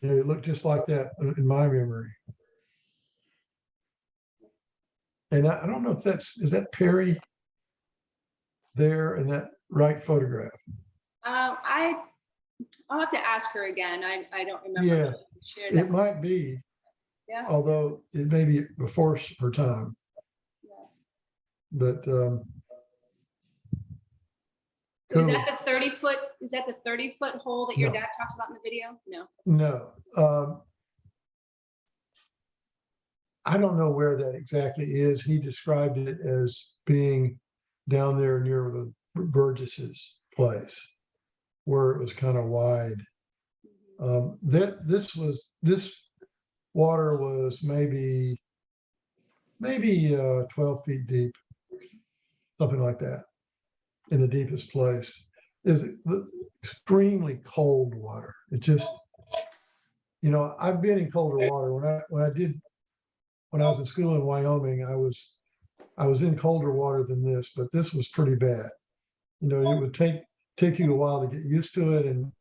It looked just like that in my memory. And I don't know if is that Perry there in that right photograph? I'll have to ask her again. I don't remember. Yeah, Share that. it might be, Yeah. although it may be before her time. Yeah. But So cool. is that the 30-foot? Is that the 30-foot hole that your No. dad talks about in the video? No. No. I don't know where that exactly is. He described it as being down there near the Burgess's place, where it was kind of wide. This water was maybe 12 feet deep, something like that, in the deepest place. Is extremely cold water. It just, I've been in colder water. When I was in school in Wyoming, I was in colder water than this, but this was pretty bad. It would take you a while to get used to it, and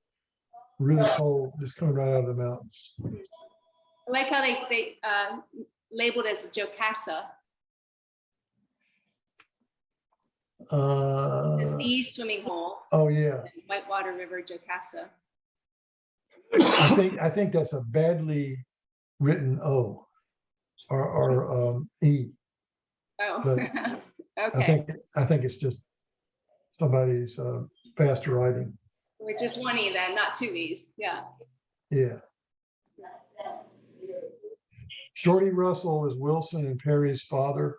really cold, just coming right out of the mountains. I like how they labeled it as a Jocassee. It's the swimming hole. Oh yeah. Whitewater River, Jocassee. I think that's a badly written O or E. Oh, But okay. I think it's just somebody's faster writing. With just one E then, not 2 E's. Yeah. Yeah. Shorty Russell is Wilson and Perry's father.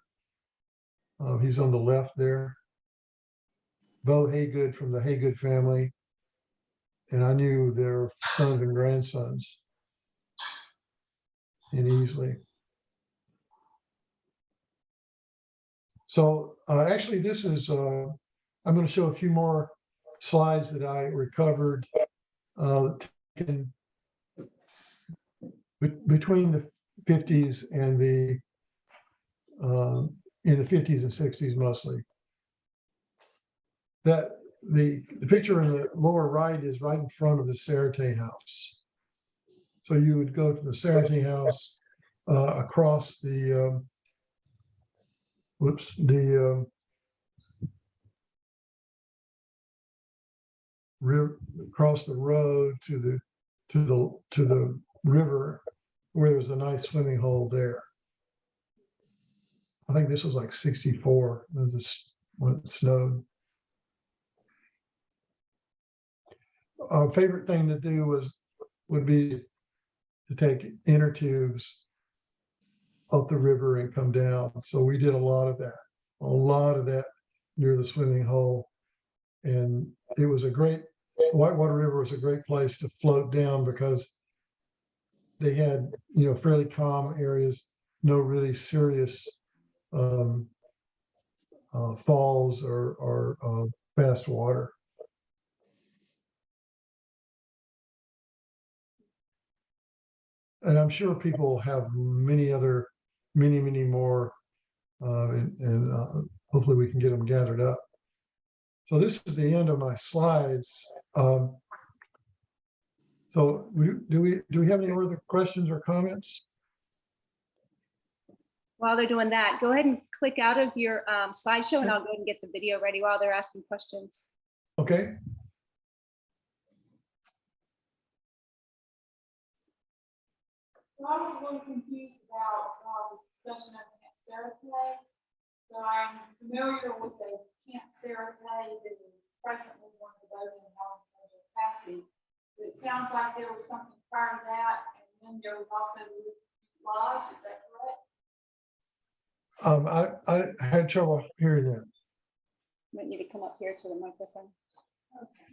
He's on the left there. Bo Haygood from the Haygood family. and I knew their sons and grandsons in Easley. So actually, this is, I'm going to show a few more slides that I recovered taken between the 50s and in the 50s and 60s mostly. That the picture in the lower right is right in front of the Sarate house. So you would go to the Sarate house across the across the road to the river where there's a nice swimming hole there. I think this was like 64 when it snowed. Our favorite thing to do would be to take inner tubes up the river and come down. So we did a lot of that near the swimming hole. And it was Whitewater River was a great place to float down because they had, fairly calm areas, no really serious falls or fast water. And I'm sure people have many more, and hopefully we can get them gathered up. So this is the end of my slides. So do we have any other questions or comments? While they're doing that, go ahead and click out of your slideshow and I'll go ahead and get the video ready while they're asking questions. Okay. So I was a little confused about the discussion of Camp Sarate. So I'm familiar with the Camp Sarate that is presently one of the voting homes in Jocassee. But it sounds like there was something prior to that, and then there was also the lodge. Is that correct? I had trouble hearing that. You might need to come up here to the microphone. Okay.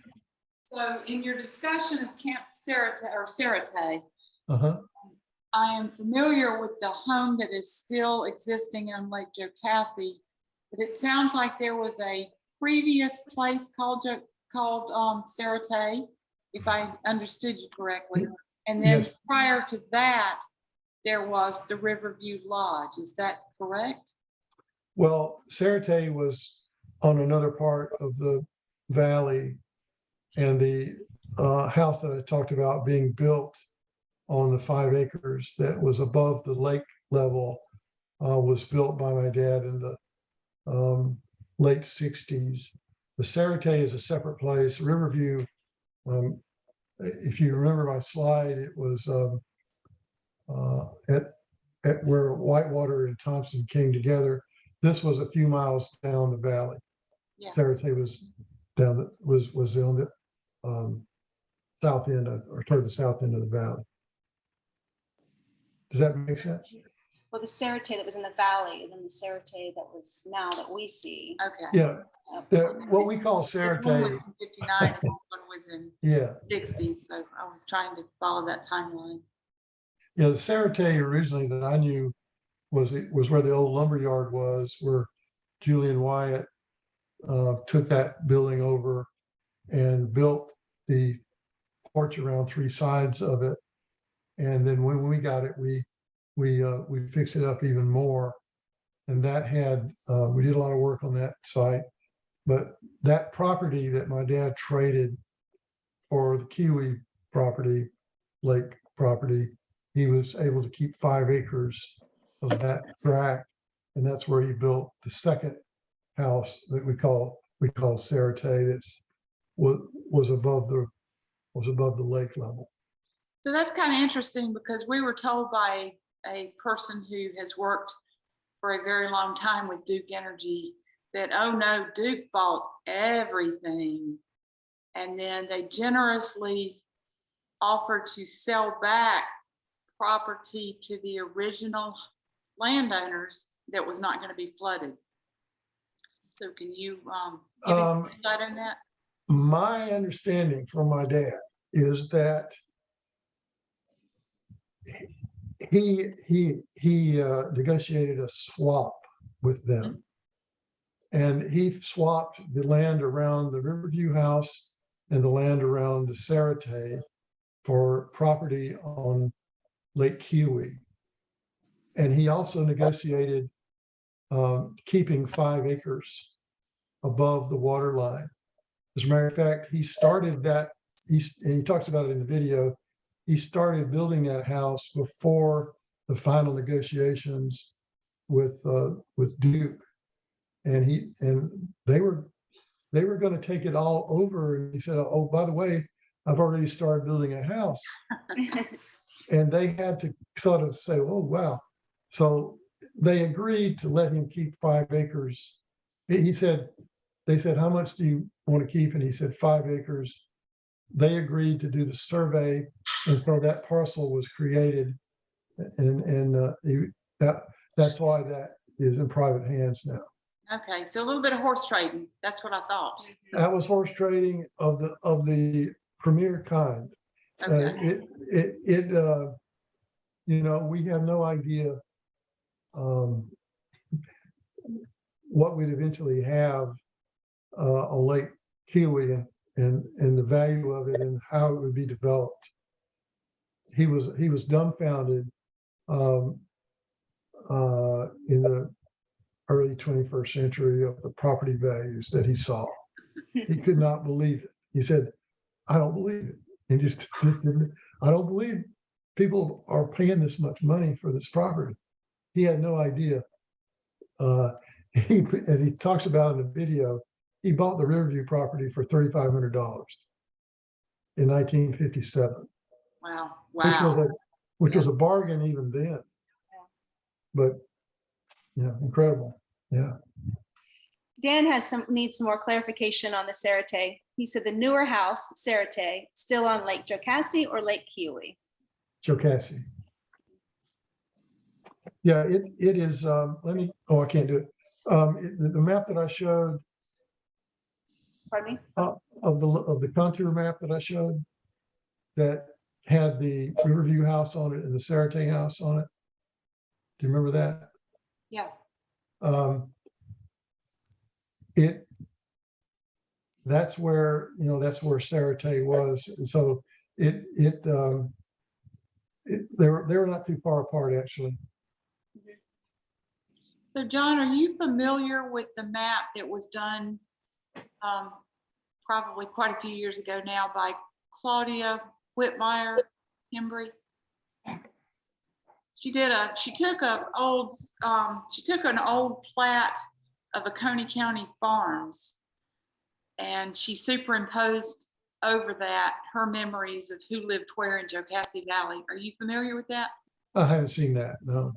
So in your discussion of Camp Sarate, Uh-huh. I am familiar with the home that is still existing on Lake Jocassee, but it sounds like there was a previous place called Sarate, if I understood you correctly. And then Yes. prior to that, there was the Riverview Lodge. Is that correct? Well, Sarate was on another part of the valley, and the house that I talked about being built on the 5 acres that was above the lake level was built by my dad in the late 60s. The Sarate is a separate place. Riverview, if you remember my slide, it was at where Whitewater and Thompson came together. This was a few miles down the valley. Yeah. Sarate was was on the south end or toward the south end of the valley. Does that make sense? Well, the Sarate that was in the valley, and then the Sarate that was now that we see. Okay. Yeah. What we call One Sarate. was in 59 and one was in Yeah. 60, so I was trying to follow that timeline. Yeah. The Sarate originally that I knew was where the old lumber yard was, where Julian Wyatt took that building over and built the porch around 3 sides of it. And then when we got it, we fixed it up even more. And that had, we did a lot of work on that site. But that property that my dad traded for the Kiwi property, lake property, he was able to keep 5 acres of that tract. And that's where he built the second house that we call Sarate. That's was above the lake level. So that's kind of interesting because we were told by a person who has worked for a very long time with Duke Energy that, oh no, Duke bought everything. And then they generously offered to sell back property to the original landowners that was not going to be flooded. So can you give insight on that? My understanding from my dad is that he negotiated a swap with them. And he swapped the land around the Riverview house and the land around the Sarate for property on Lake Kiwi. And he also negotiated keeping 5 acres above the water line. As a matter of fact, he started that, and he talks about it in the video, he started building that house before the final negotiations with Duke. And they were going to take it all over. And he said, "Oh, by the way, I've already started building a house." And they had to sort of say, "Oh, wow." So they agreed to let him keep 5 acres. They said, "How much do you want to keep?" And he said, 5 acres. They agreed to do the survey. And so that parcel was created. And that's why that is in private hands now. Okay, so a little bit of horse trading. That's what I thought. That was horse trading of the premier kind. Okay. We have no idea what we'd eventually have on Lake Kiwi and the value of it and how it would be developed. He was dumbfounded in the early 21st century of the property values that he saw. He could not believe it. He said, "I don't believe it." He just didn't. "I don't believe people are paying this much money for this property." He had no idea. As he talks about in the video, he bought the Riverview property for $3,500 in 1957. Wow. Which was a bargain even then. But incredible. Yeah. Dan needs some more clarification on the Sarate. He said the newer house, Sarate, still on Lake Jocassee or Lake Kiwi? Jocassee. Yeah, it is. I can't do it. The map that I showed. Pardon me? Of the contour map that I showed, that had the Riverview house on it and the Sarate house on it. Do you remember that? Yeah. That's where Sarate was. And so they were not too far apart, actually. So John, are you familiar with the map that was done probably quite a few years ago now by Claudia Whitmire Hembry? She took an old plat of Oconee County farms and she superimposed over that her memories of who lived where in Jocassee Valley. Are you familiar with that? I haven't seen that, no.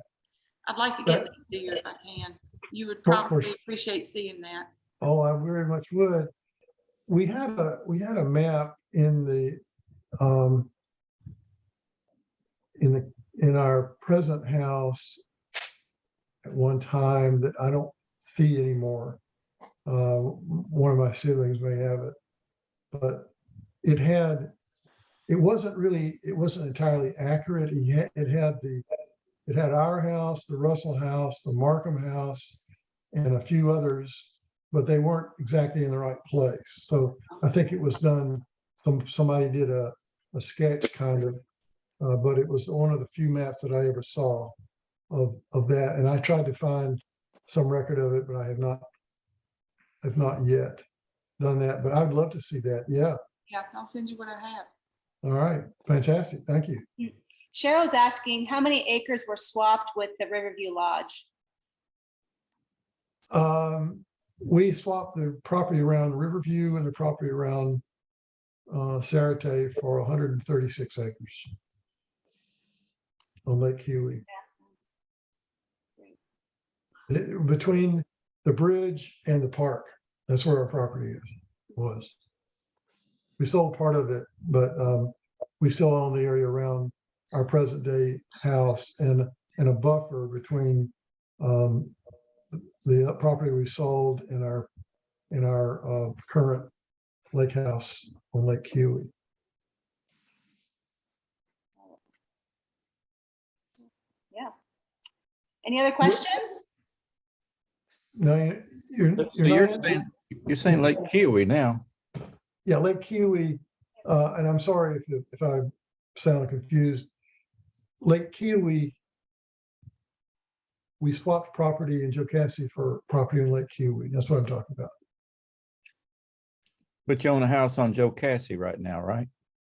I'd like to get that to you if I can. You would probably appreciate seeing that. Oh, I very much would. We had a map in our present house at one time that I don't see anymore. One of my siblings may have it, but it wasn't entirely accurate. It had our house, the Russell house, the Markham house, and a few others, but they weren't exactly in the right place. So I think it was done, somebody did a sketch kind of, but it was one of the few maps that I ever saw of that. And I tried to find some record of it, but I have not yet done that, but I'd love to see that. Yeah. Yeah, I'll send you what I have. All right. Fantastic. Thank you. Cheryl's asking how many acres were swapped with the Riverview Lodge? We swapped the property around Riverview and the property around Sarate for 136 acres on Lake Huey. Between the bridge and the park, that's where our property was. We sold part of it, but we still own the area around our present day house and a buffer between the property we sold and our current lake house on Lake Huey. Any other questions? No, you're, So you're not, you're saying Lake Kiwi now. yeah, Lake Kiwi, and I'm sorry if I sound confused. Lake Kiwi, we swapped property in Jocassee for property in Lake Kiwi. That's what I'm talking about. But you own a house on Jocassee right now, right?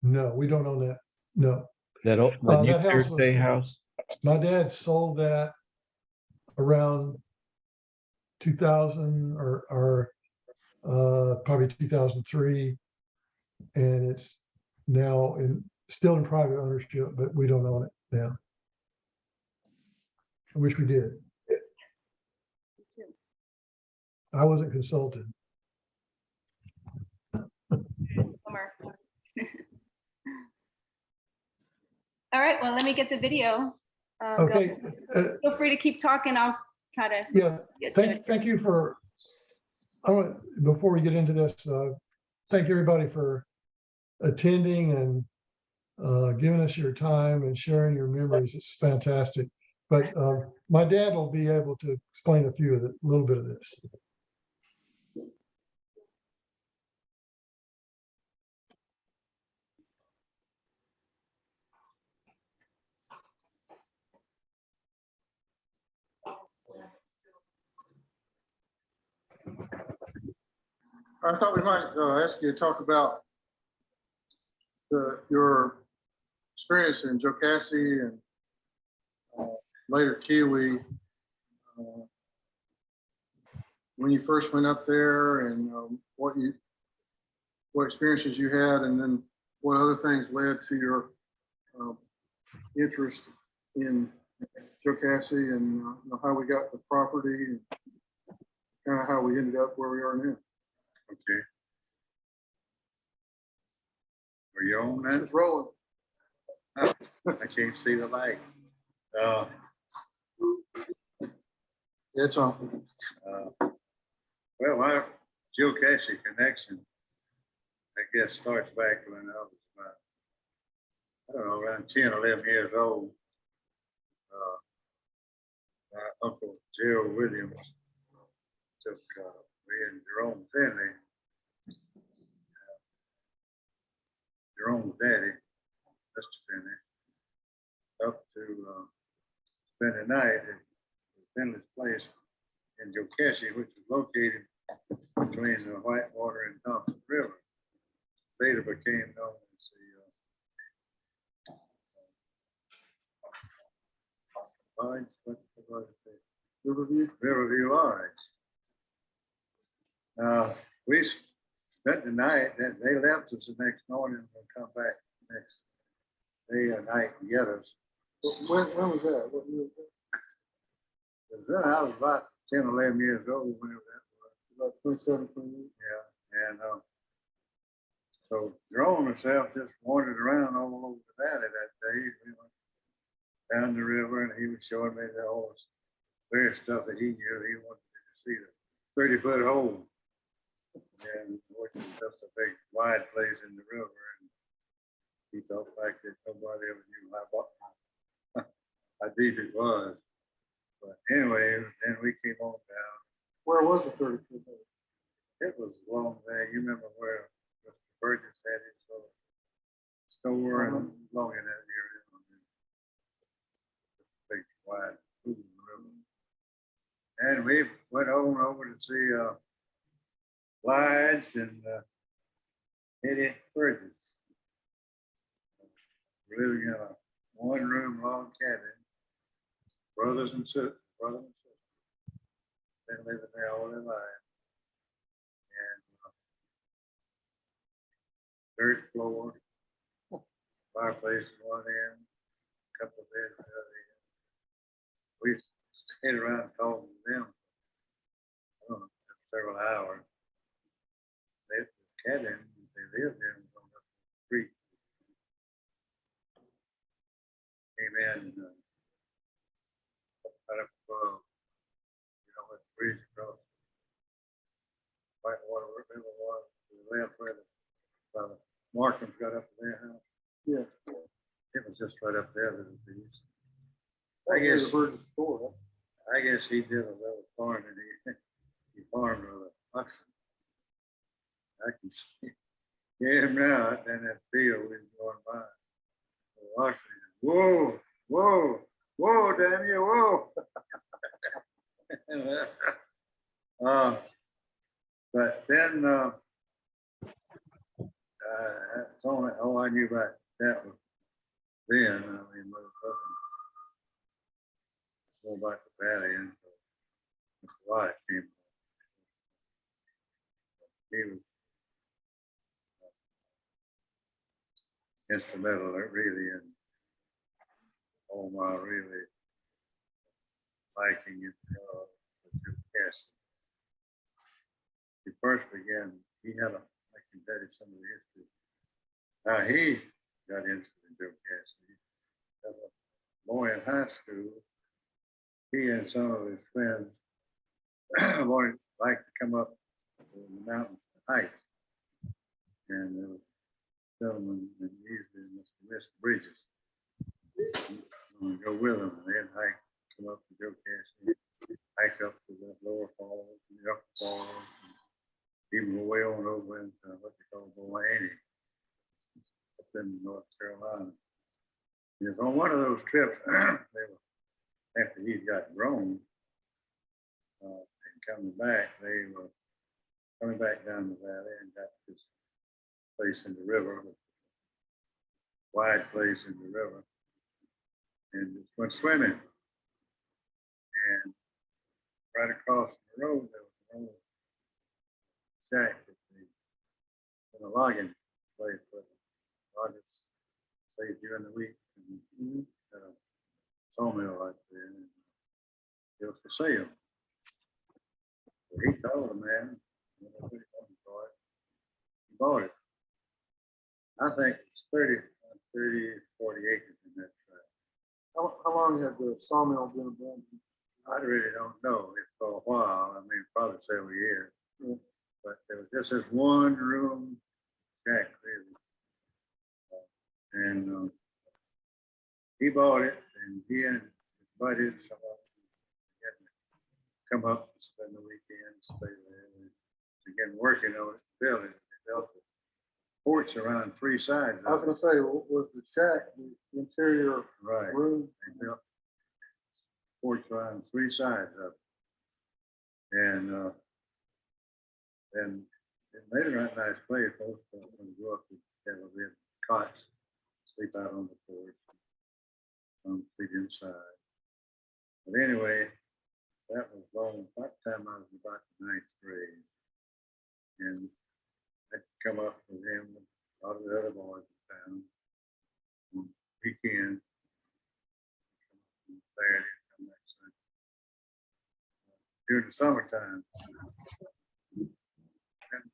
No, we don't own that. No. That new That house Thursday was- house? My dad sold that around 2000 or probably 2003. And it's now still in private ownership, but we don't own it now. I wish we did. I wasn't consulted. Bummer. All right, well, let me get the video. Okay. going. Feel free to keep talking. I'll try to Yeah. get to it. Thank you for, before we get into this, thank everybody for attending and giving us your time and sharing your memories. It's fantastic. But my dad will be able to explain a little bit of this. I thought we might ask you to talk about your experience in Jocassee and later Kiwi. When you first went up there, and what experiences you had, and then what other things led to your interest in Jocassee, and how we got the property, and kind of how we ended up where we are now. Okay. Are you on that? It's rolling. I can't see the light. It's on. Well, my Jocassee connection, I guess, starts back when I was about, I don't know, around 10, 11 years old. My uncle Gerald Williams took me and Jerome Finley, Jerome's daddy, Mr. Finley, up to spend the night at Finley's place in Jocassee, which is located between the Whitewater and Thompson River. Later became known as the Lodge, what was it? Riverview Lodge. We spent the night, and they left us the next morning and come back next day or night to get us. When was that? What year was that? Then I was about 10, 11 years old whenever that was. About 27, 28. Yeah, and so Jerome himself just wandered around all over the valley that day. We went down the river, and he was showing me all this various stuff that he knew. He wanted me to see the 30-foot hole, and which was just a big wide place in the river. And he thought back that nobody ever knew how deep it was. But anyway, then we came on down. Where was the 30-foot hole? It was along there. You remember where Mr. Burgess had his little store and along in that area. Big wide pool in the river. And we went on over to see Blige and Eddie Burgess. Living in a one-room log cabin. Brothers and sisters. Been living there all their life. And dirt floor, fireplace in one end, a couple of beds in the other end. We stayed around talking to them several hours. The cabin they lived in was on the street. Came in right up above, with the bridge across Whitewater River was to the left where the Markhams got up to their house. Yeah. It was just right up there that it was. I guess the Burgess store. I guess he did a little farming. He farmed with oxen. I can see him now in that field we was going by. The oxen, whoa, whoa, whoa, Daniel, whoa. But then it's only all I knew about that was then. I mean, more about the valley and Mr. White came. He was instrumental really in all my really liking it. Jocassee. He first began, he had a, I can tell you some of the history. He got interested in Jocassee. As a boy in high school, he and some of his friends wanted like to come up to the mountains to hike. And there was a gentleman, and usually Mr. Bridges, go with them, and they'd hike, come up to Jocassee, hike up to the lower falls, and the upper falls, and even way on over into what they call Bolaney, up in North Carolina. And on one of those trips, they were, after he got grown and coming back, they were coming back down the valley and got this place in the river, wide place in the river, and just went swimming. And right across the road, there was an old shack that in a logging place, but loggers stayed during the week. And sawmill right there. And it was for sale. So he told the man, he bought it. I think it's 40 acres in that tract. How long had the sawmill been abandoned? I really don't know. It's for a while. I mean, probably several years. Yeah. But there was just this one room shack, really. And he bought it, and he and his buddies come up and spend the weekend, stay there, and begin working on it, build it. They built the porch around 3 sides. I was gonna say, was the shack, the interior Right. room? They built porch around 3 sides of it. And then it made a right nice place. Folks when you go up to have a bit cots, sleep out on the porch, sleep inside. But anyway, that was long. By the time I was about the 9th grade, and I'd come up with him and a lot of the other boys in town on weekend, Saturday, come back Sunday. During the summertime. And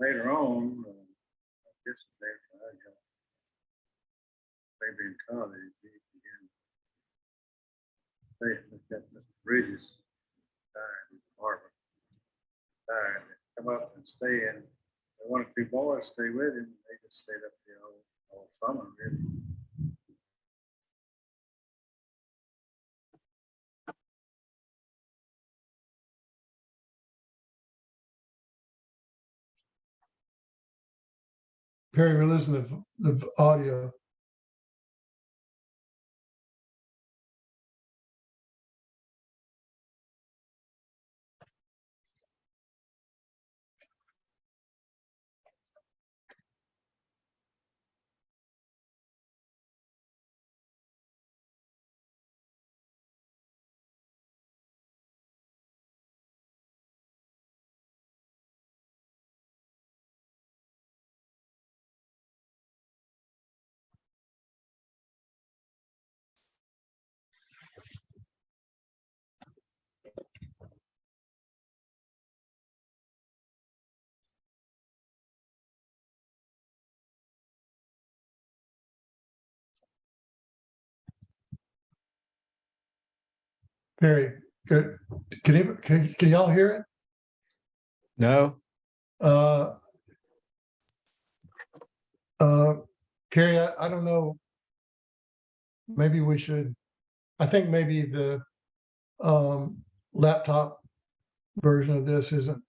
later on, I guess after I got maybe in college, he began that Mr. Bridges died in Harvard. Died. Come up and stay in. They wanted 2 boys to stay with him. They just stayed up there all summer, really. Perry, we're listening to the audio. Perry, good. Can y'all hear it? No, Carrie, I don't know. Maybe we should, I think maybe the laptop version of this isn't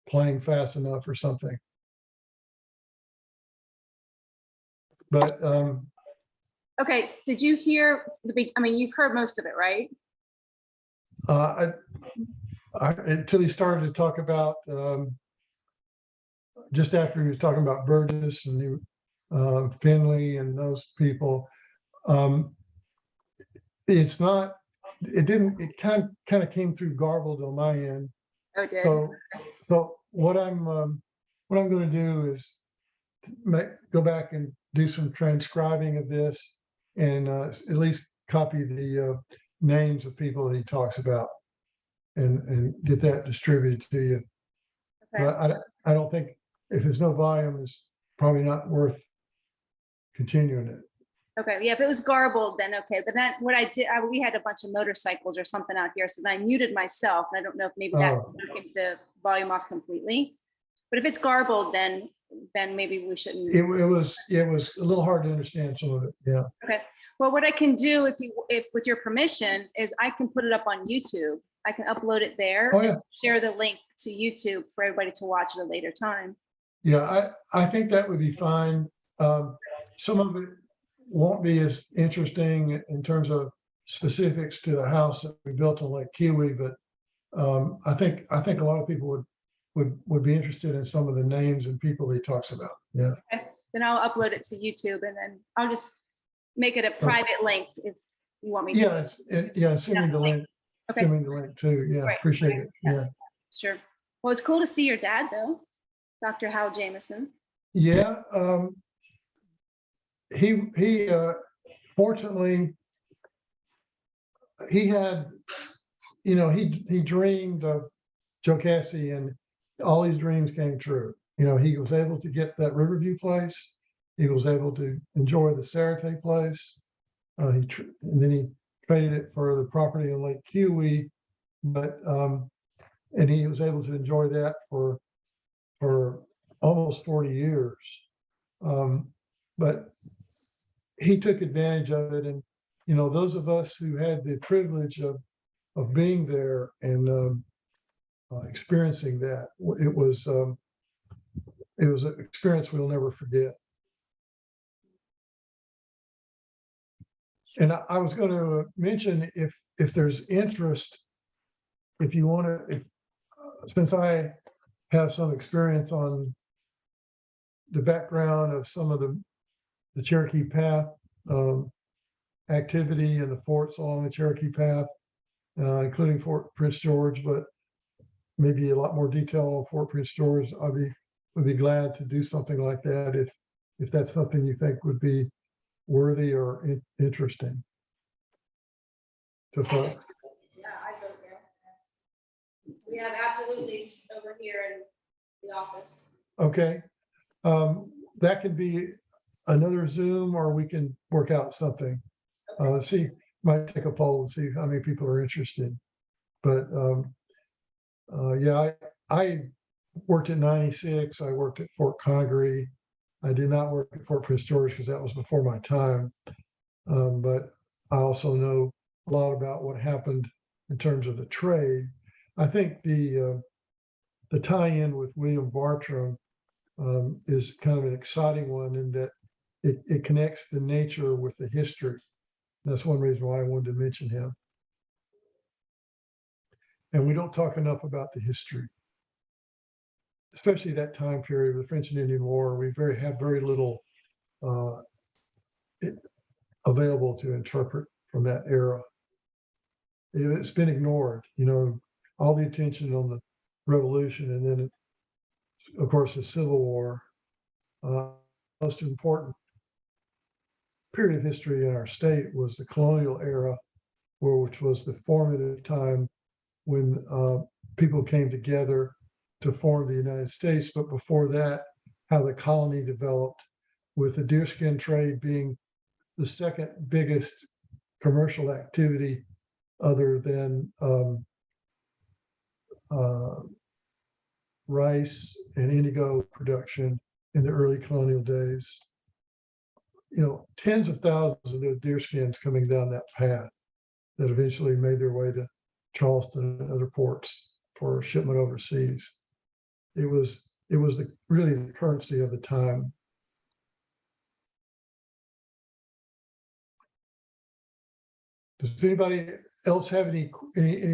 playing fast enough or something. But Okay, did you hear I mean, you've heard most of it, right? Until he started to talk about just after he was talking about Burgess and Finley and those people, it's not. It didn't. It kind of came through garbled on my end. Oh, it did. So what I'm going to do is go back and do some transcribing of this and at least copy the names of people that he talks about and get that distributed to you. Okay. But I don't think if there's no volume, it's probably not worth continuing it. Okay, yeah, if it was garbled, then okay. But then what I did, we had a bunch of motorcycles or something out here, so then I muted myself. And I don't know if maybe that took the volume off completely. But if it's garbled, then maybe we shouldn't. It was a little hard to understand some of it. Yeah. Okay. Well, what I can do, if with your permission, is I can put it up on YouTube. I can upload it there. Oh, yeah. And share the link to YouTube for everybody to watch at a later time. Yeah, I think that would be fine. Some of it won't be as interesting in terms of specifics to the house that we built on Lake Kiwi, but I think a lot of people would be interested in some of the names and people he talks about. Yeah. Okay. Then I'll upload it to YouTube, and then I'll just make it a private link if you want me to. Yeah, send me the link. Okay. Send me the link too. Yeah, Right. appreciate it. Yeah. Sure. Well, it's cool to see your dad though, Dr. Hal Jameson. Yeah. He fortunately he had, he dreamed of Jocassee and all his dreams came true. He was able to get that Riverview place. He was able to enjoy the Sarate place. And then he traded it for the property in Lake Kiwi, but and he was able to enjoy that for almost 40 years. But he took advantage of it, and those of us who had the privilege of being there and experiencing that, it was an experience we'll never forget. And I was going to mention, if there's interest, if you want to, since I have some experience on the background of some of the Cherokee Path activity and the forts along the Cherokee Path, including Fort Prince George, but maybe a lot more detail on Fort Prince George, would be glad to do something like that if that's something you think would be worthy or interesting to folks. Yeah, I vote yes. We have absolutely over here in the office. Okay. That could be another Zoom, or we can work out something. See, might take a poll and see how many people are interested. But yeah, I worked at 96. I worked at Fort Congaree. I did not work at Fort Prince George because that was before my time. But I also know a lot about what happened in terms of the trade. I think the tie-in with William Bartram is kind of an exciting one in that it connects the nature with the history. That's one reason why I wanted to mention him. And we don't talk enough about the history, especially that time period of the French and Indian War. We have very little available to interpret from that era. It's been ignored, all the attention on the Revolution, and then, of course, the Civil War. Most important period of history in our state was the colonial era, which was the formative time when people came together to form the United States. But before that, how the colony developed, with the deerskin trade being the second biggest commercial activity other than rice and indigo production in the early colonial days. Tens of thousands of deerskins coming down that path. that eventually made their way to Charleston and other ports for shipment overseas. It was really the currency of the time. Does anybody else have any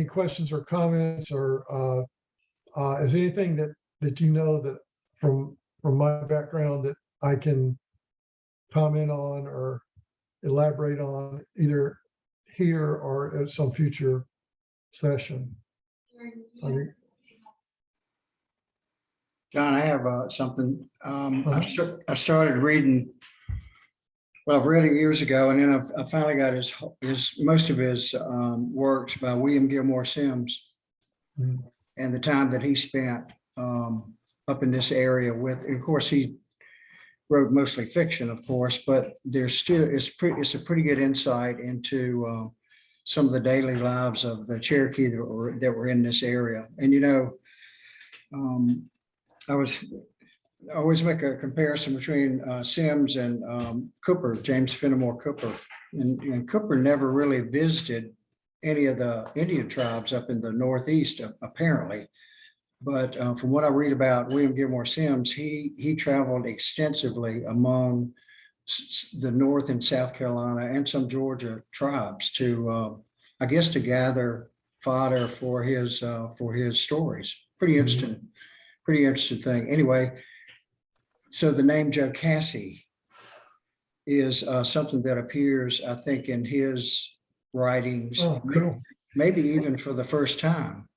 questions or comments, or is anything that you know that from my background that I can comment on or elaborate on either here or at some future session? John, I have something. I started reading. Well, I've read it years ago, and then I finally got his most of his works by William Gilmore Simms, and the time that he spent up in this area with. Of course, he wrote mostly fiction, of course, but there's still it's a pretty good insight into some of the daily lives of the Cherokee that were in this area. And I always make a comparison between Simms and Cooper, James Fenimore Cooper. And Cooper never really visited any of the Indian tribes up in the Northeast, apparently. But from what I read about William Gilmore Simms, he traveled extensively among the North and South Carolina and some Georgia tribes to, I guess, to gather fodder for his stories. Pretty interesting thing. Anyway, so the name Jocassee is something that appears, I think, in his writings, Cool. maybe even for the first time.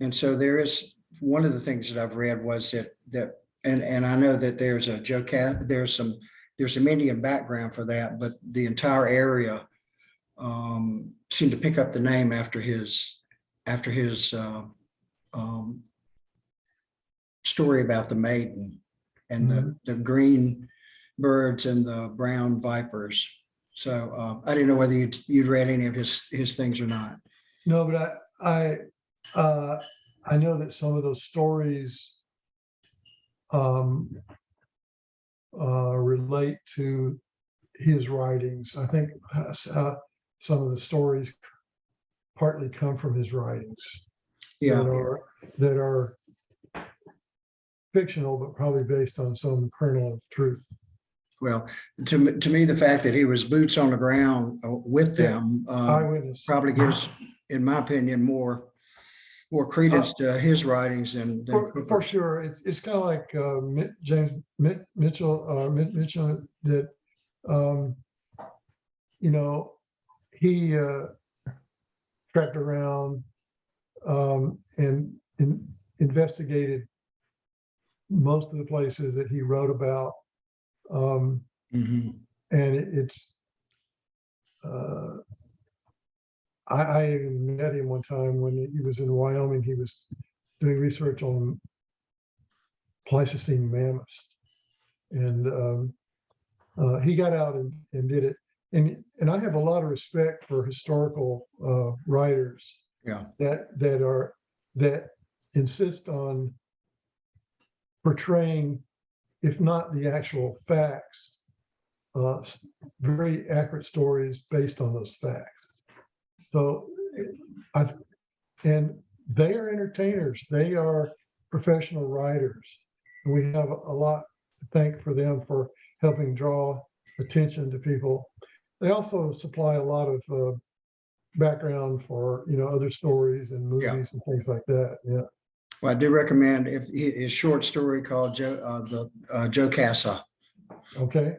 And so there is one of the things that I've read was and I know that there's some Indian background for that, but the entire area seemed to pick up the name after his story about the maiden and the green birds and the brown vipers. So I didn't know whether you'd read any of his things or not. No, but I know that some of those stories relate to his writings. I think some of the stories partly come from his writings. Yeah, that are fictional, but probably based on some kernel of truth. well, to me, the fact that he was boots on the ground with them Eyewitness. probably gives, in my opinion, more credence to his writings than for sure. It's kind of like James Mitchell that he tracked around and investigated most of the places that he wrote about. And it's I even met him one time when he was in Wyoming. He was doing research on Pleistocene mammoths, and he got out and did it. And I have a lot of respect for historical writers, that insist on portraying, if not the actual facts, very accurate stories based on those facts. So, and they are entertainers. They are professional writers. And we have a lot to thank for them for helping draw attention to people. They also supply a lot of background for other stories and movies and things like that. Yeah. Well, I do recommend his short story called Jocassee. Okay.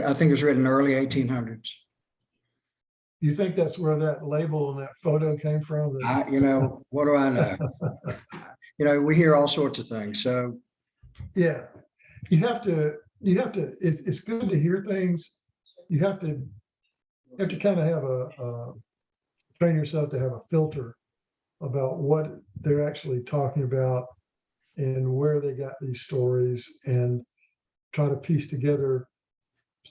I think it was written in the early 1800s. You think that's where that label and that photo came from? What do I know? We hear all sorts of things. So yeah, you have to, it's good to hear things. You have to kind of have train yourself to have a filter about what they're actually talking about and where they got these stories, and try to piece together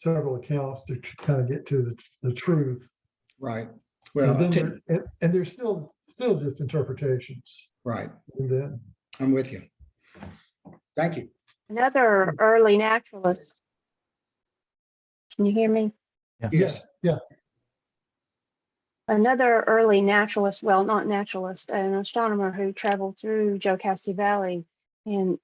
several accounts to kind of get to the truth. Right. Well, and then there's still just interpretations. Right. And then I'm with you. Thank you. Another early naturalist. Can you hear me? Yeah. another early naturalist, well, not naturalist, an astronomer who traveled through Jocassee Valley in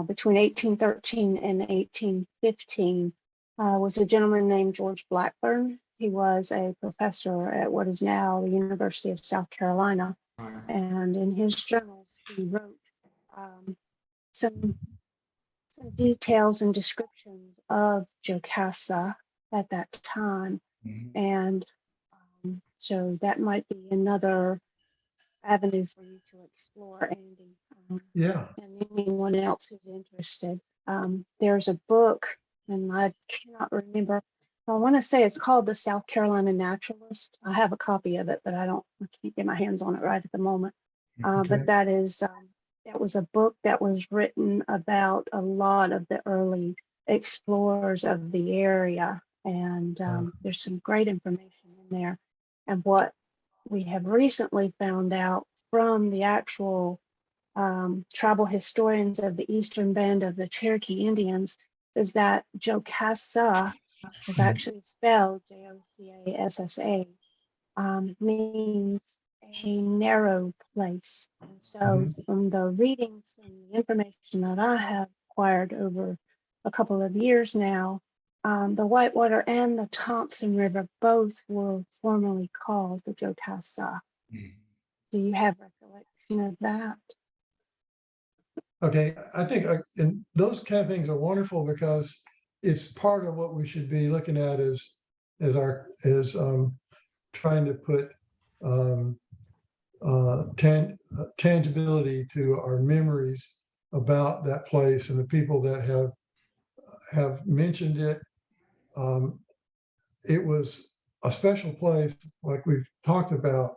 between 1813 and 1815 was a gentleman named George Blackburn. He was a professor at what is now the University of South Carolina. And in his journals, he wrote some details and descriptions of Jocassee at that time. And so that might be another avenue for you to explore, Andy. Yeah. And anyone else who's interested. There's a book, and I cannot remember. I want to say it's called The South Carolina Naturalist. I have a copy of it, but I can't get my hands on it right at the moment. Okay. But that was a book that was written about a lot of the early explorers of the area. And there's some great information in there. And what we have recently found out from the actual tribal historians of the Eastern Band of the Cherokee Indians is that Jocassee was actually spelled Jocassa, means a narrow place. And so from the readings and the information that I have acquired over a couple of years now, the Whitewater and the Thompson River both were formerly called the Jocassee. Do you have recollection of that? Okay, I think and those kind of things are wonderful because it's part of what we should be looking at as trying to put tangibility to our memories about that place and the people that have mentioned it. It was a special place, like we've talked about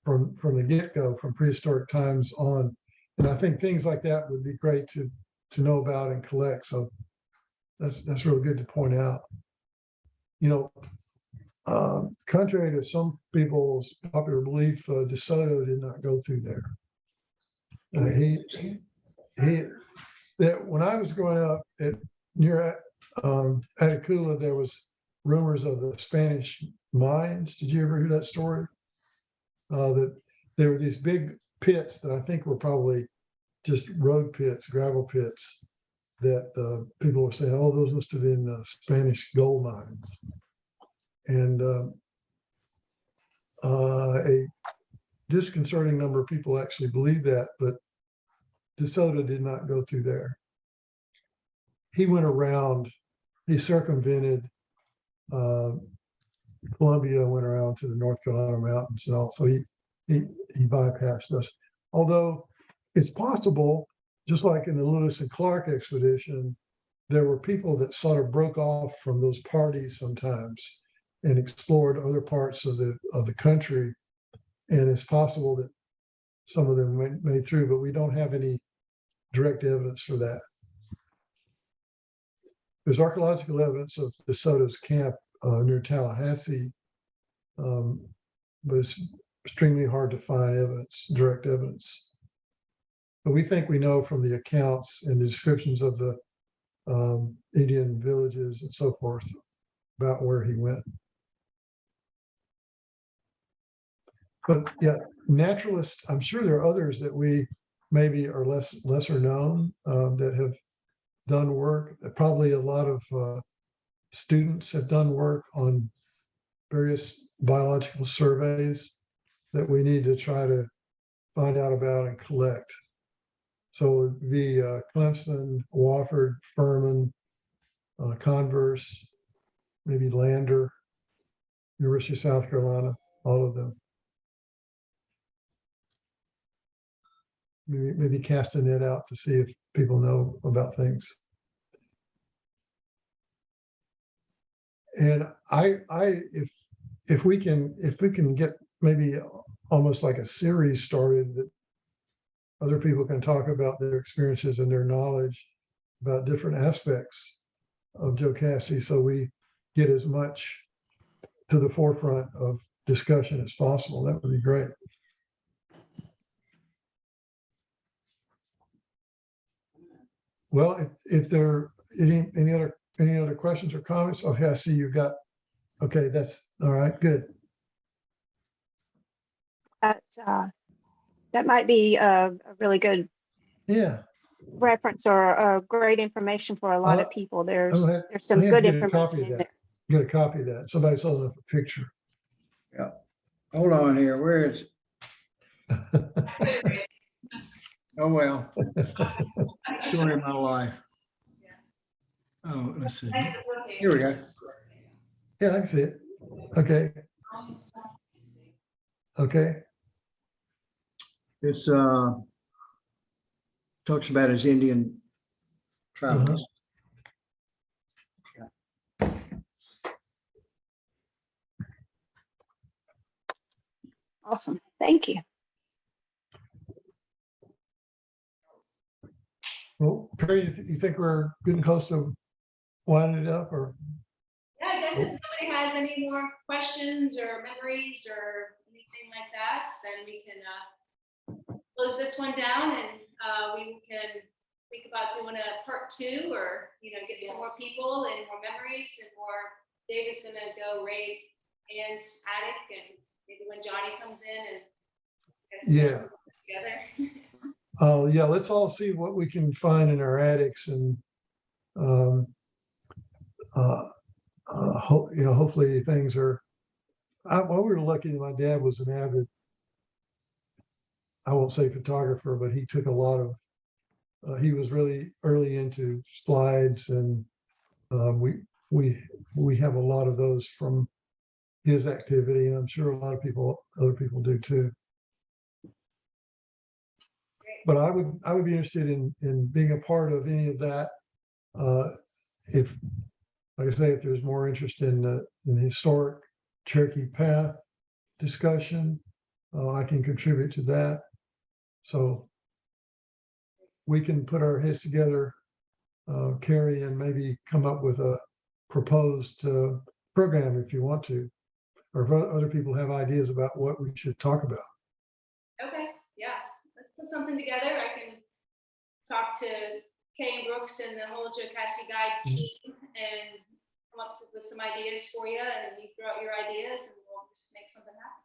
from the get-go, from prehistoric times on. And I think things like that would be great to know about and collect. So that's really good to point out. You know, contrary to some people's popular belief, DeSoto did not go through there. That when I was growing up near Atakula, there was rumors of the Spanish mines. Did you ever hear that story? That there were these big pits that I think were probably just road pits, gravel pits, that people were saying, oh, those must have been Spanish gold mines. And a disconcerting number of people actually believe that, but DeSoto did not go through there. He went around, he circumvented Columbia, went around to the North Carolina mountains, and also he bypassed us. Although it's possible, just like in the Lewis and Clark expedition, there were people that sort of broke off from those parties sometimes and explored other parts of the country. And it's possible that some of them made through, but we don't have any direct evidence for that. There's archaeological evidence of DeSoto's camp near Tallahassee, but it's extremely hard to find evidence, direct evidence. But we think we know from the accounts and the descriptions of the Indian villages and so forth about where he went. But yeah, naturalists, I'm sure there are others that we maybe are lesser known that have done work. Probably a lot of students have done work on various biological surveys that we need to try to find out about and collect. So it would be Clemson, Wofford, Furman, Converse, maybe Lander, University of South Carolina, all of them. Maybe cast a net out to see if people know about things. And if we can get maybe almost like a series started that other people can talk about their experiences and their knowledge about different aspects of Jocassee, so we get as much to the forefront of discussion as possible. That would be great. Well, if there are any other questions or comments, okay, I see you've got, okay, that's all right, good. that might be a really good Yeah. reference or great information for a lot of people. There's some I have good to get a copy information of in that. there. Get a copy of that. Somebody's holding up a picture. Hold on here, where is? Oh, well. Story of my life. Oh, let's see. Here we go. Yeah, I can see it. Okay. Okay. It's talks about his Indian travels. Awesome. Thank you. Well, Perry, you think we're getting close to winding it up, or? Yeah, I guess if nobody has any more questions or memories or anything like that, then we can close this one down, and we can think about doing a part 2, or get some more people and more memories and more. David's gonna go raid Ann's attic, and maybe when Johnny comes in and Yeah. together. Yeah, let's all see what we can find in our attics, and hopefully things are. Well, we were lucky. My dad was an avid, I won't say photographer, but he took a lot of. He was really early into slides, and we have a lot of those from his activity, and I'm sure a lot of other people do too. But I would be interested in being a part of any of that. If, like I say, if there's more interest in the historic Cherokee Path discussion, I can contribute to that. So we can put our heads together, Carrie, and maybe come up with a proposed program if you want to, or if other people have ideas about what we should talk about. Okay, yeah, let's put something together. I can talk to Kay and Brooks and the whole Jocassee Guide team and come up with some ideas for you, and you throw out your ideas, and we'll just make something happen.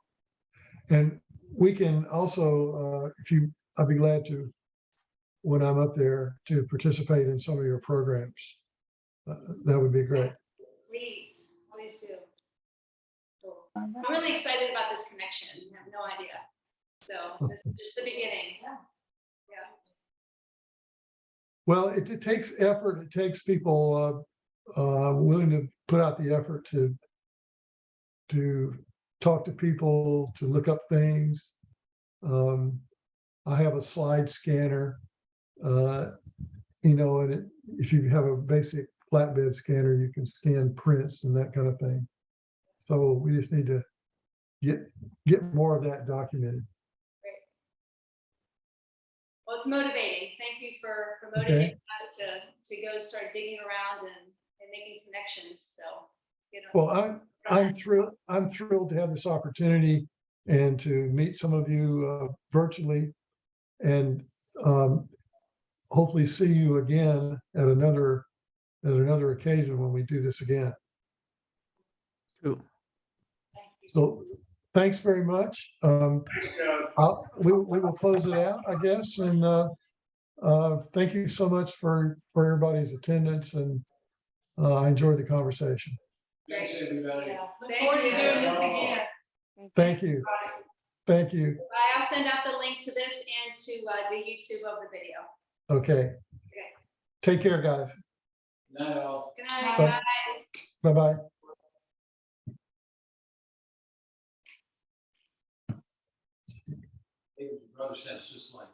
And we can also, I'd be glad to, when I'm up there, to participate in some of your programs. That would be great. Please do. Cool. I'm really excited about this connection. You have no idea. So this is just the beginning. Yeah. Well, it takes effort. It takes people willing to put out the effort to talk to people, to look up things. I have a slide scanner, and if you have a basic flatbed scanner, you can scan prints and that kind of thing. So we just need to get more of that documented. Great. Well, it's motivating. Thank you for motivating us to go start digging around and making connections. So, well, I'm thrilled to have this opportunity and to meet some of you virtually, and hopefully see you again at another occasion when we do this again. Cool. So thanks very much. We will close it out, I guess. And thank you so much for everybody's attendance, and I enjoyed the conversation. Thanks, everybody. Thank you for doing this again. Thank you. Thank you. I'll send out the link to this and to the YouTube of the video. Okay. Take care, guys. Good night, all. Good night. Bye. Bye-bye. Brother says just like